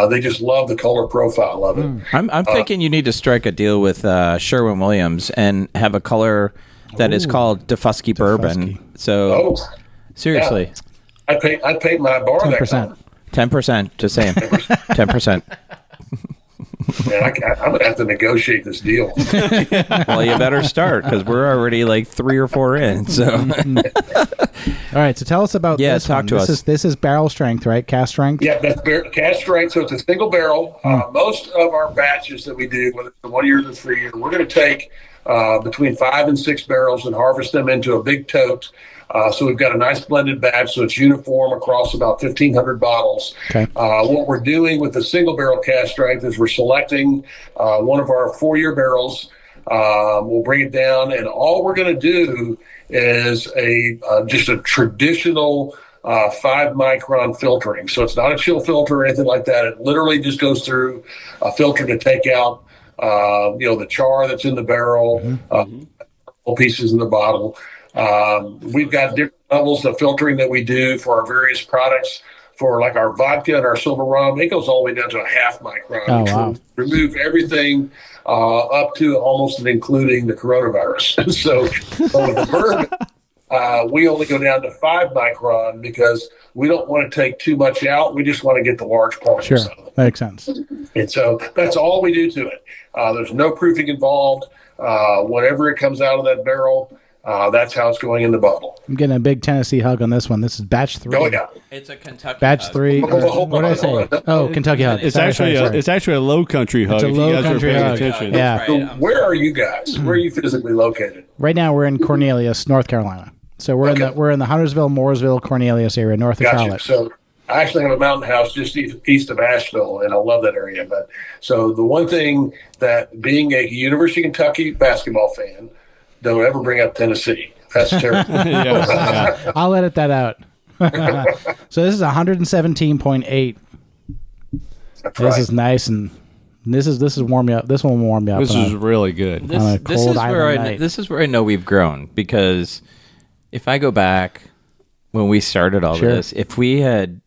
They just love the color profile of it. I'm thinking you need to strike a deal with Sherwin-Williams and have a color that is called Daufuskie Bourbon. So seriously, I'd paint my bar 10%. that color. 10%. Just saying, 10%. Man, I'm going to have to negotiate this deal. Well, you better start because we're already like 3 or 4 in. So, All right, so tell us about this talk one. to us. This is barrel strength, right? Cask strength? Yeah, that's cask strength, so it's a single barrel. Most of our batches that we do, whether it's the 1 year or the 3 year, we're going to take between 5 and 6 barrels and harvest them into a big tote. So we've got a nice blended batch, so it's uniform across about 1,500 bottles. Okay. What we're doing with the single barrel cask strength is we're selecting one of our 4-year barrels. We'll bring it down, and all we're going to do is just a traditional 5-micron filtering. So it's not a chill filter or anything like that. It literally just goes through a filter to take out the char that's in the barrel, pieces in the bottle. We've got different levels of filtering that we do for our various products. For like our vodka and our silver rum, it goes all the way down to a 0.5 micron. Oh, which wow. will remove everything up to almost and including the coronavirus. so with the bourbon, we only go down to 5 micron because we don't want to take too much out. We just want to get the large particles Sure, out of it. makes sense. And so that's all we do to it. There's no proofing involved. Whatever it comes out of that barrel, that's how it's going in the bottle. I'm getting a big Tennessee hug on this one. This is batch 3. Oh, yeah. it's a Kentucky Batch 3. Hold What did I on, say? hold on. Oh, Kentucky hug. It's Sorry, actually sorry. it's actually a low country hug. a if low you guys country are paying hug. attention. Yeah. So where are you guys? Where are you physically located? Right now we're in Cornelius, North Carolina. So we're in the Huntersville, Mooresville, Cornelius area, north of Gotcha. Charlotte. So I actually have a mountain house just east of Asheville, and I love that area. But so the one thing that being a University of Kentucky basketball fan, don't ever bring up Tennessee. That's terrible. Yeah. I'll edit that out. So this is 117.8. That's This right. is nice, and this is warm me up. This one will warm me up. This on is a- really good. On a This cold is where island night. this is where I know we've grown, because if I go back when we started all Sure. this, if we had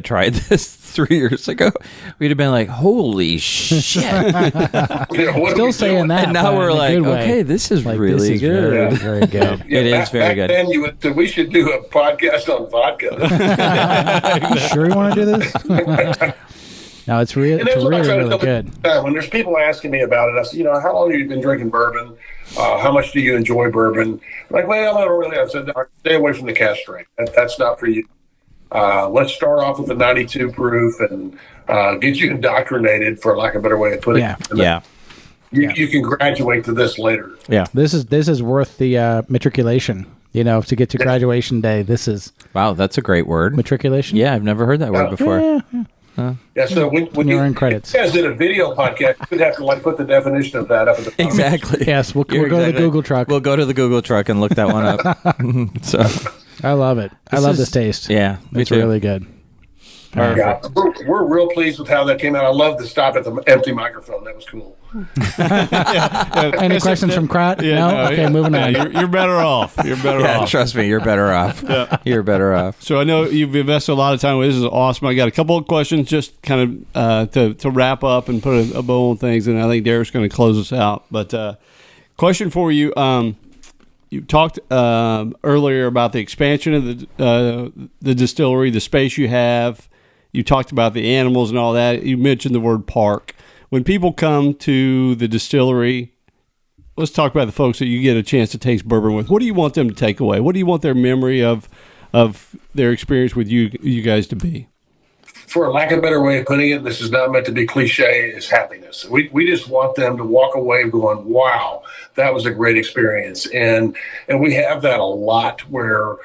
tried this 3 years ago, we'd have been like, "Holy shit!" What are Still we saying doing? that, And now but we're in a like, good way. "Okay, this is Like, really this is good." very good. Yeah, It is back very good. Then you would say we should do a podcast on vodka. You sure you want to do this? No, it's And it's that's what I really try to really tell good. people all the time. When there's people asking me about it, I say, how long have you been drinking bourbon? How much do you enjoy bourbon? Like, well, I don't really. I said, stay away from the cask strength. That's not for you. Let's start off with the 92 proof and get you indoctrinated, for lack of a better way of putting Yeah. it. Yeah, You can graduate to this later. yeah. This is worth the matriculation. To get to graduation day. This is Wow, that's a great word. matriculation. Yeah, I've never heard that word before. Yeah. So when You're in credits. you guys did a video podcast, you would have to put the definition of that up at the top. Exactly. Yes, we'll You're go to the exactly- Google truck. We'll go to the Google truck and look that one up. So I love it. I love this taste. Yeah, me It's too. really good. Yeah, we're real pleased with how that came out. I love the stop at the empty microphone. That was cool. Any questions from Kratt? No? Okay, moving on. You're better off. You're better Yeah, off. trust me, you're better off. You're better off. So I know you've invested a lot of time with this. Is awesome. I got a couple of questions just kind of to wrap up and put a bow on things, and I think Derek's going to close us out. But question for you. You talked earlier about the expansion of the distillery, the space you have. You talked about the animals and all that. You mentioned the word park. When people come to the distillery, let's talk about the folks that you get a chance to taste bourbon with. What do you want them to take away? What do you want their memory of their experience with you guys to be? For lack of a better way of putting it, this is not meant to be cliche, is happiness. We just want them to walk away going, wow, that was a great experience. And we have that a lot where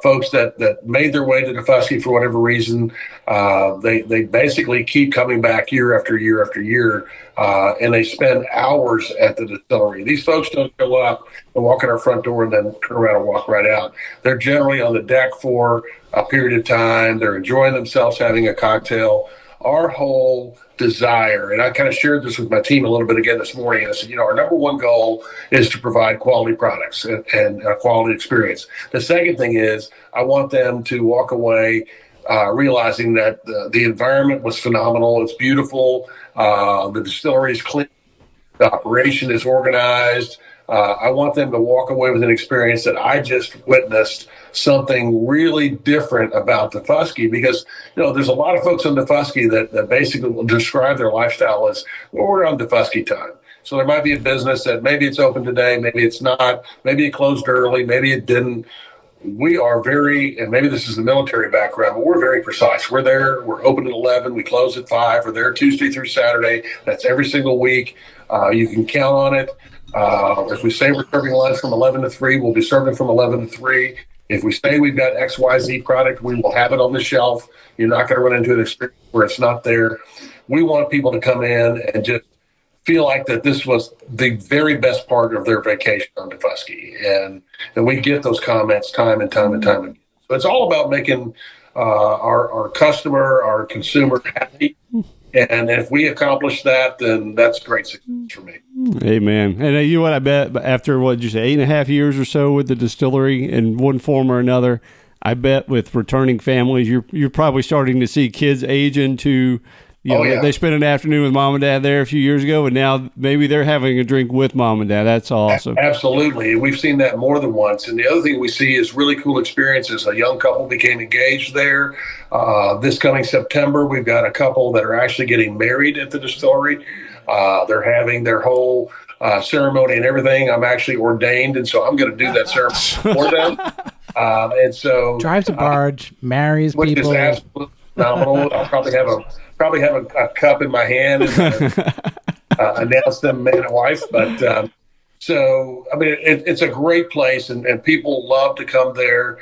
folks that made their way to Daufuskie for whatever reason, they basically keep coming back year after year after year, and they spend hours at the distillery. These folks don't show up and walk in our front door and then turn around and walk right out. They're generally on the deck for a period of time. They're enjoying themselves, having a cocktail. Our whole desire, and I kind of shared this with my team a little bit again this morning. I said, our number one goal is to provide quality products and a quality experience. The second thing is I want them to walk away realizing that the environment was phenomenal. It's beautiful. The distillery is clean. The operation is organized. I want them to walk away with an experience that I just witnessed something really different about Daufuskie, because, there's a lot of folks on Daufuskie that basically will describe their lifestyle as, well, we're on Daufuskie time. So there might be a business that maybe it's open today, maybe it's not, maybe it closed early, maybe it didn't. We are very, and maybe this is the military background, but we're very precise. We're there, we're open at 11, we close at 5, we're there Tuesday through Saturday. That's every single week. You can count on it. If we say we're serving lunch from 11 to 3, we'll be serving from 11 to 3. If we say we've got XYZ product, we will have it on the shelf. You're not going to run into an experience where it's not there. We want people to come in and just feel like that this was the very best part of their vacation on Daufuskie. And we get those comments time and time and time again. So it's all about making our customer, our consumer happy. And if we accomplish that, then that's great success for me. Amen. And you know what, I bet after, what did you say, 8.5 years or so with the distillery in one form or another, I bet with returning families, you're probably starting to see kids age into, they spent an afternoon with mom and dad there a few years ago, and now maybe they're having a drink with mom and dad. That's awesome. Absolutely. We've seen that more than once. And the other thing we see is really cool experiences. A young couple became engaged there. This coming September, we've got a couple that are actually getting married at the distillery. They're having their whole ceremony and everything. I'm actually ordained, and so I'm going to do that ceremony for them. And so drives a barge, marries which people. Is absolutely phenomenal. I'll probably have a cup in my hand and announce them man and wife. But so, I mean, it's a great place, and people love to come there.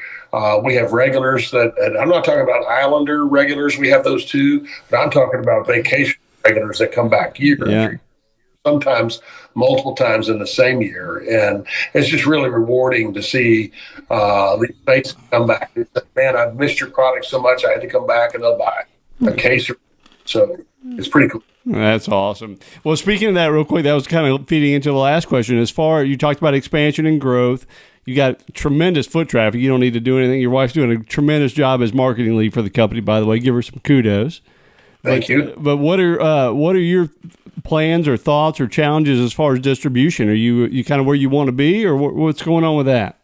We have regulars and I'm not talking about Islander regulars. We have those too, but I'm talking about vacation regulars that come back year after year, sometimes multiple times in the same year. And it's just really rewarding to see these faces come back. Man, I've missed your product so much, I had to come back and I'll buy a case. So it's pretty cool. That's awesome. Well, speaking of that real quick, that was kind of feeding into the last question. As far as you talked about expansion and growth, you got tremendous foot traffic. You don't need to do anything. Your wife's doing a tremendous job as marketing lead for the company, by the way. Give her some kudos. Thank you. But what are your plans or thoughts or challenges as far as distribution? Are you kind of where you want to be, or what's going on with that?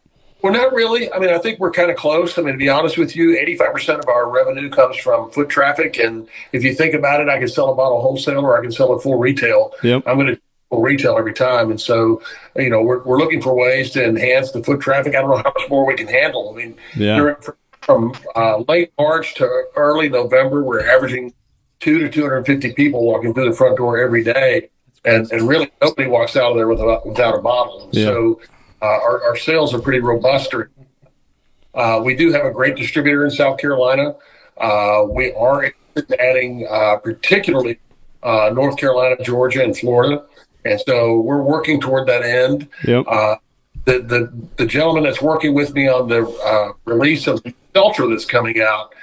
Well, not really. I mean, I think we're kind of close. I mean, to be honest with you, 85% of our revenue comes from foot traffic. And if you think about it, I can sell a bottle wholesale or I can sell it full retail. Yep. I'm going to full retail every time. And so, we're looking for ways to enhance the foot traffic. I don't know how much more we can handle. I mean, from late March to early November, we're averaging 200 to 250 people walking through the front door every day. And really nobody walks out of there without a bottle. And so our sales are pretty robust. We do have a great distributor in South Carolina. We are adding particularly North Carolina, Georgia, and Florida. And so we're working toward that end. Yep. The gentleman that's working with me on the release of the seltzer that's coming out,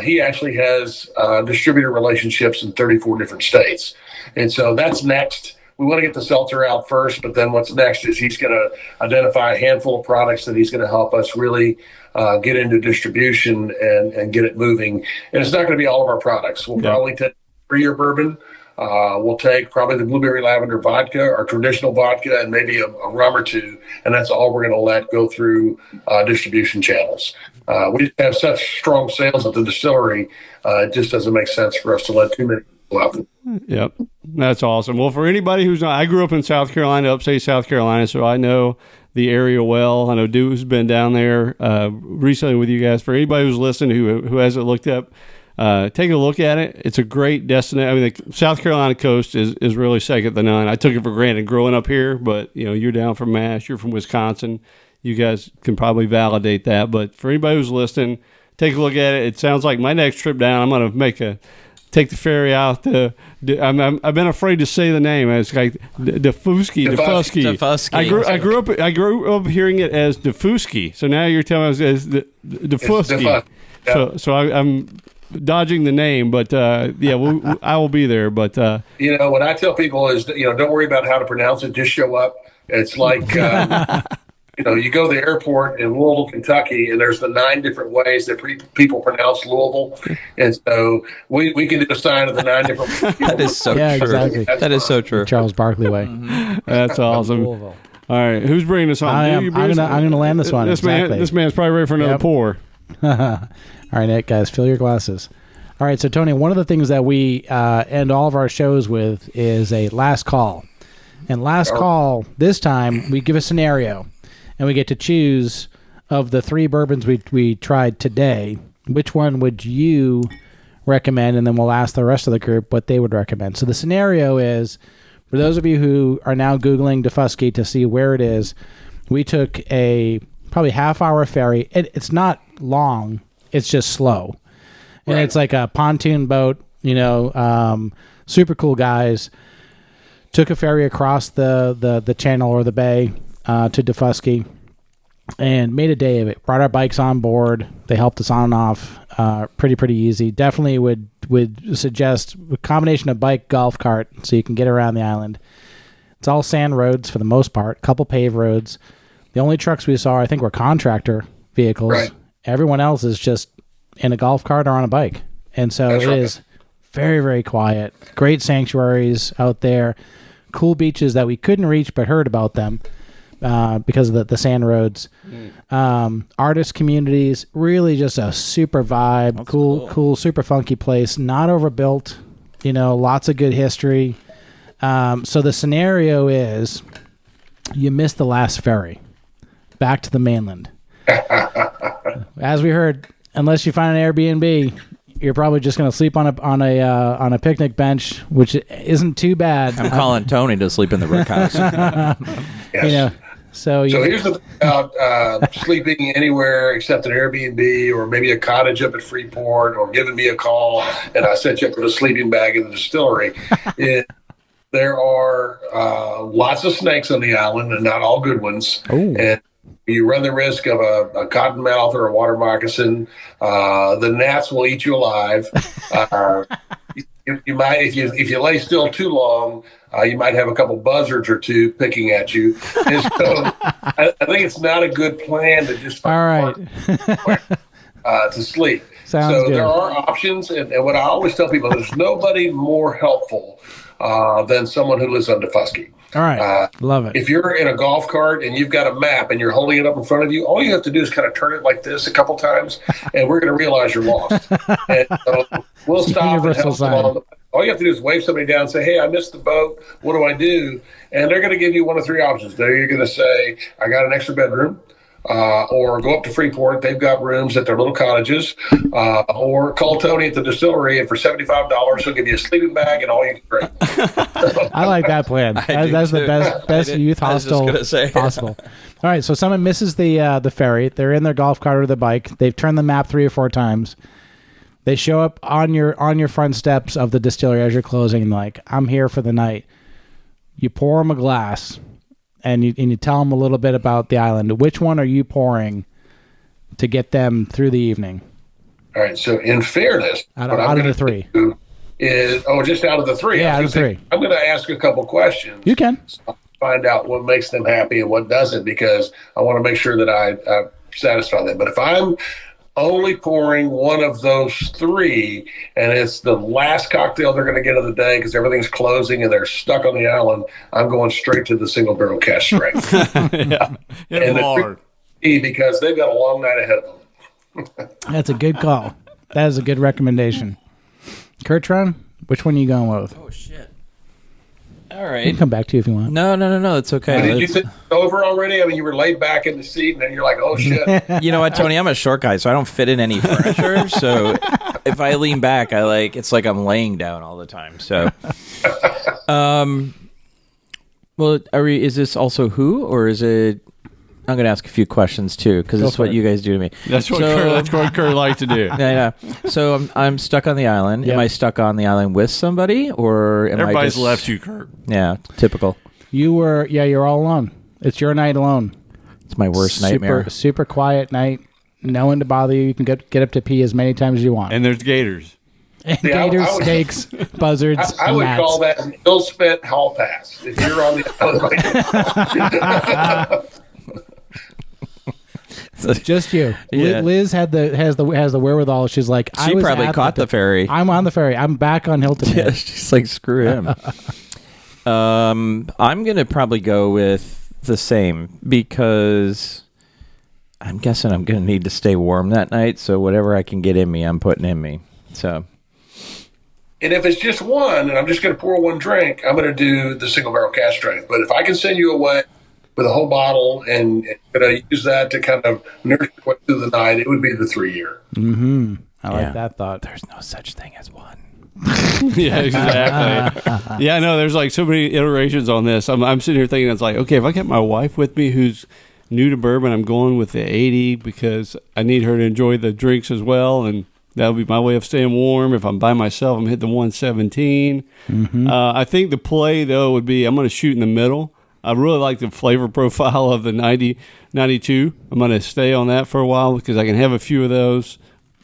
he actually has distributor relationships in 34 different states. And so that's next. We want to get the seltzer out first, but then what's next is he's going to identify a handful of products that he's going to help us really get into distribution and get it moving. And it's not going to be all of our products. We'll probably take 3-year bourbon. We'll take probably the blueberry lavender vodka, our traditional vodka, and maybe a rum or two. And that's all we're going to let go through distribution channels. We just have such strong sales at the distillery. It just doesn't make sense for us to let too many people out. Yep. That's awesome. Well, for anybody who's not, I grew up in South Carolina, upstate South Carolina, so I know the area well. I know Duke's been down there recently with you guys. For anybody who's listening who hasn't looked up, take a look at it. It's a great destination. I mean, the South Carolina coast is really second to none. I took it for granted growing up here, but you're down from Mass, you're from Wisconsin. You guys can probably validate that. But for anybody who's listening, take a look at it. It sounds like my next trip down, I'm going to take the ferry out. I've been afraid to say the name. It's like Daufuskie. I grew up hearing it as Daufuskie. So now you're telling us as Daufuskie. So I'm dodging the name, but I will be there. But what I tell people is, don't worry about how to pronounce it. Just show up. It's like. You go to the airport in Louisville, Kentucky, and there's the 9 different ways that people pronounce Louisville. And so we can do a sign of the 9 different ways. That is so true. Exactly. That is so true. Charles Barkley way. That's awesome. All right, who's bringing us home? I'm gonna land this one. This exactly. man's probably ready for another pour. All right, Nick, guys, fill your glasses. All right, so Tony, one of the things that we end all of our shows with is a last call. And last call, this time, we give a scenario, and we get to choose of the 3 bourbons we tried today, which one would you recommend, and then we'll ask the rest of the group what they would recommend. So the scenario is, for those of you who are now Googling Daufuskie to see where it is, we took a probably half-hour ferry. It's not long. It's just slow. And It's like a pontoon boat, super cool guys. Took a ferry across the channel or the bay to Daufuskie and made a day of it. Brought our bikes on board. They helped us on and off. Pretty easy. Definitely would suggest a combination of bike, golf cart, so you can get around the island. It's all sand roads for the most part, a couple paved roads. The only trucks we saw, I think, were contractor vehicles. Right. Everyone else is just in a golf cart or on a bike. And so it is very, very quiet. Great sanctuaries out there. Cool beaches that we couldn't reach but heard about them because of the sand roads. Artist communities, really just a super vibe. That's cool, super funky place. Not overbuilt, lots of good history. So the scenario is you missed the last ferry back to the mainland. As we heard, unless you find an Airbnb, you're probably just going to sleep on a picnic bench, which isn't too bad. I'm calling Tony to sleep in the Rook House. Yes. So here's the thing about sleeping anywhere except an Airbnb or maybe a cottage up at Freeport or giving me a call and I set you up with a sleeping bag in the distillery. There are lots of snakes on the island and not all good ones. Ooh. And you run the risk of a cottonmouth or a water moccasin. The gnats will eat you alive. You might, if you lay still too long, you might have a couple buzzards or two picking at you. And so I think it's not a good plan to just to sleep. Sounds so good. there are options, and what I always tell people, there's nobody more helpful than someone who lives on Daufuskie. All right. Love it. If you're in a golf cart and you've got a map and you're holding it up in front of you, all you have to do is kind of turn it like this a couple times, and we're going to realize you're lost. And so we'll stop and help them along. All you have to do is wave somebody down and say, hey, I missed the boat. What do I do? And they're going to give you one of 3 options. They're going to say, I got an extra bedroom. Or go up to Freeport. They've got rooms at their little cottages. Or call Tony at the distillery, and for $75, he'll give you a sleeping bag and all you can drink. I like that plan. That's the best youth hostel possible. All right, so someone misses the ferry. They're in their golf cart or the bike. They've turned the map 3 or 4 times. They show up on your front steps of the distillery as you're closing, like, I'm here for the night. You pour them a glass. And you tell them a little bit about the island. Which one are you pouring to get them through the evening? All right. So in fairness, out of the 3 is just out of the 3. Yeah, out of the 3. I'm going to ask a couple questions. You can find out what makes them happy and what doesn't, because I want to make sure that I satisfy them. But if I'm only pouring one of those 3, and it's the last cocktail they're going to get of the day because everything's closing and they're stuck on the island, I'm going straight to the Single Barrel Cask Strength. Yeah, and hard. Because they've got a long night ahead of them. That's a good call. That is a good recommendation. Kurtron, which one are you going with? Oh, shit. All I right. can come back to you if you want. No. It's okay. Did you think it was over already? I mean, you were laid back in the seat, and then you're like, oh, shit. You know what, Tony? I'm a short guy, so I don't fit in any furniture. So if I lean back, it's like I'm laying down all the time. So, well, is this also who, or is it? I'm going to ask a few questions too, because this is what you guys do to me. That's what Kurt likes to do. Yeah. So I'm stuck on the island. Yep. Am I stuck on the island with somebody, or am Everybody's I just left you, Kurt? Yeah, typical. You're all alone. It's your night alone. It's my worst nightmare. Super quiet night. No one to bother you. You can get up to pee as many times as you want. And there's gators. And gators, snakes, buzzards. I would call that an ill-spent hall pass if you're on the island. Just you. Yeah. Liz has the wherewithal. She's like, She probably caught the ferry. I'm on the ferry. I'm back on Hilton Head. Yeah, she's like, screw him. I'm gonna probably go with the same because I'm guessing I'm going to need to stay warm that night. So whatever I can get in me, I'm putting in me. So. And if it's just one, and I'm just going to pour one drink, I'm going to do the Single Barrel Cask Strength. But if I can send you away with a whole bottle and use that to kind of nurse you through the night, it would be the 3-year. Mm-hmm. I like that thought. There's no such thing as one. Yeah, exactly. Yeah, I know. There's like so many iterations on this. I'm sitting here thinking, it's like, okay, if I get my wife with me who's new to bourbon, I'm going with the 80 because I need her to enjoy the drinks as well, and that'll be my way of staying warm. If I'm by myself, I'm hitting the 117. Mm-hmm. I think the play, though, would be I'm going to shoot in the middle. I really like the flavor profile of the 92. I'm going to stay on that for a while because I can have a few of those.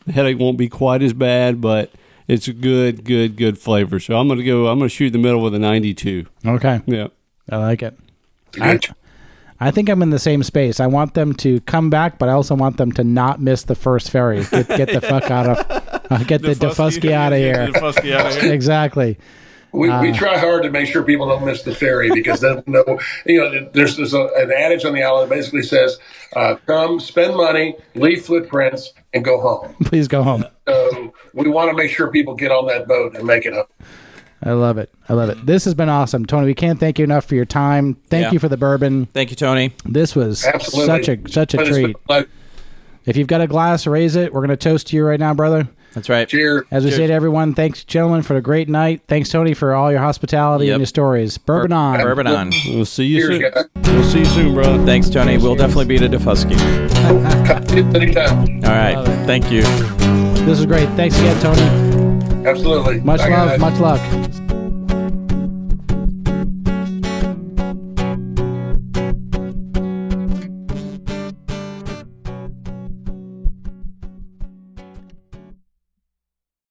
The headache won't be quite as bad, but it's a good flavor. So I'm going to shoot in the middle with a 92. Okay. Yeah. I like it. Good. I think I'm in the same space. I want them to come back, but I also want them to not miss the first ferry. Get the fuck out of, get the Daufuskie out of here. Daufuskie out of here. Exactly. We try hard to make sure people don't miss the ferry because then there's an adage on the island that basically says, come, spend money, leave footprints, and go home. Please go home. So we want to make sure people get on that boat and make it home. I love it. This has been awesome. Tony, we can't thank you enough for your time. Thank you for the bourbon. Thank you, Tony. This was Absolutely. such a treat. If you've got a glass, raise it. We're going to toast to you right now, brother. That's right. Cheers. As we say to everyone, thanks, gentlemen, for a great night. Thanks, Tony, for all your hospitality and your stories. Bourbon on. Bourbon on. We'll see you Cheers, soon. guys. We'll see you soon, brother. Thanks, Tony. We'll definitely be to Daufuskie. Anytime. All right. Thank you. This was great. Thanks again, Tony. Absolutely. Much Bye, love. guys. Much luck.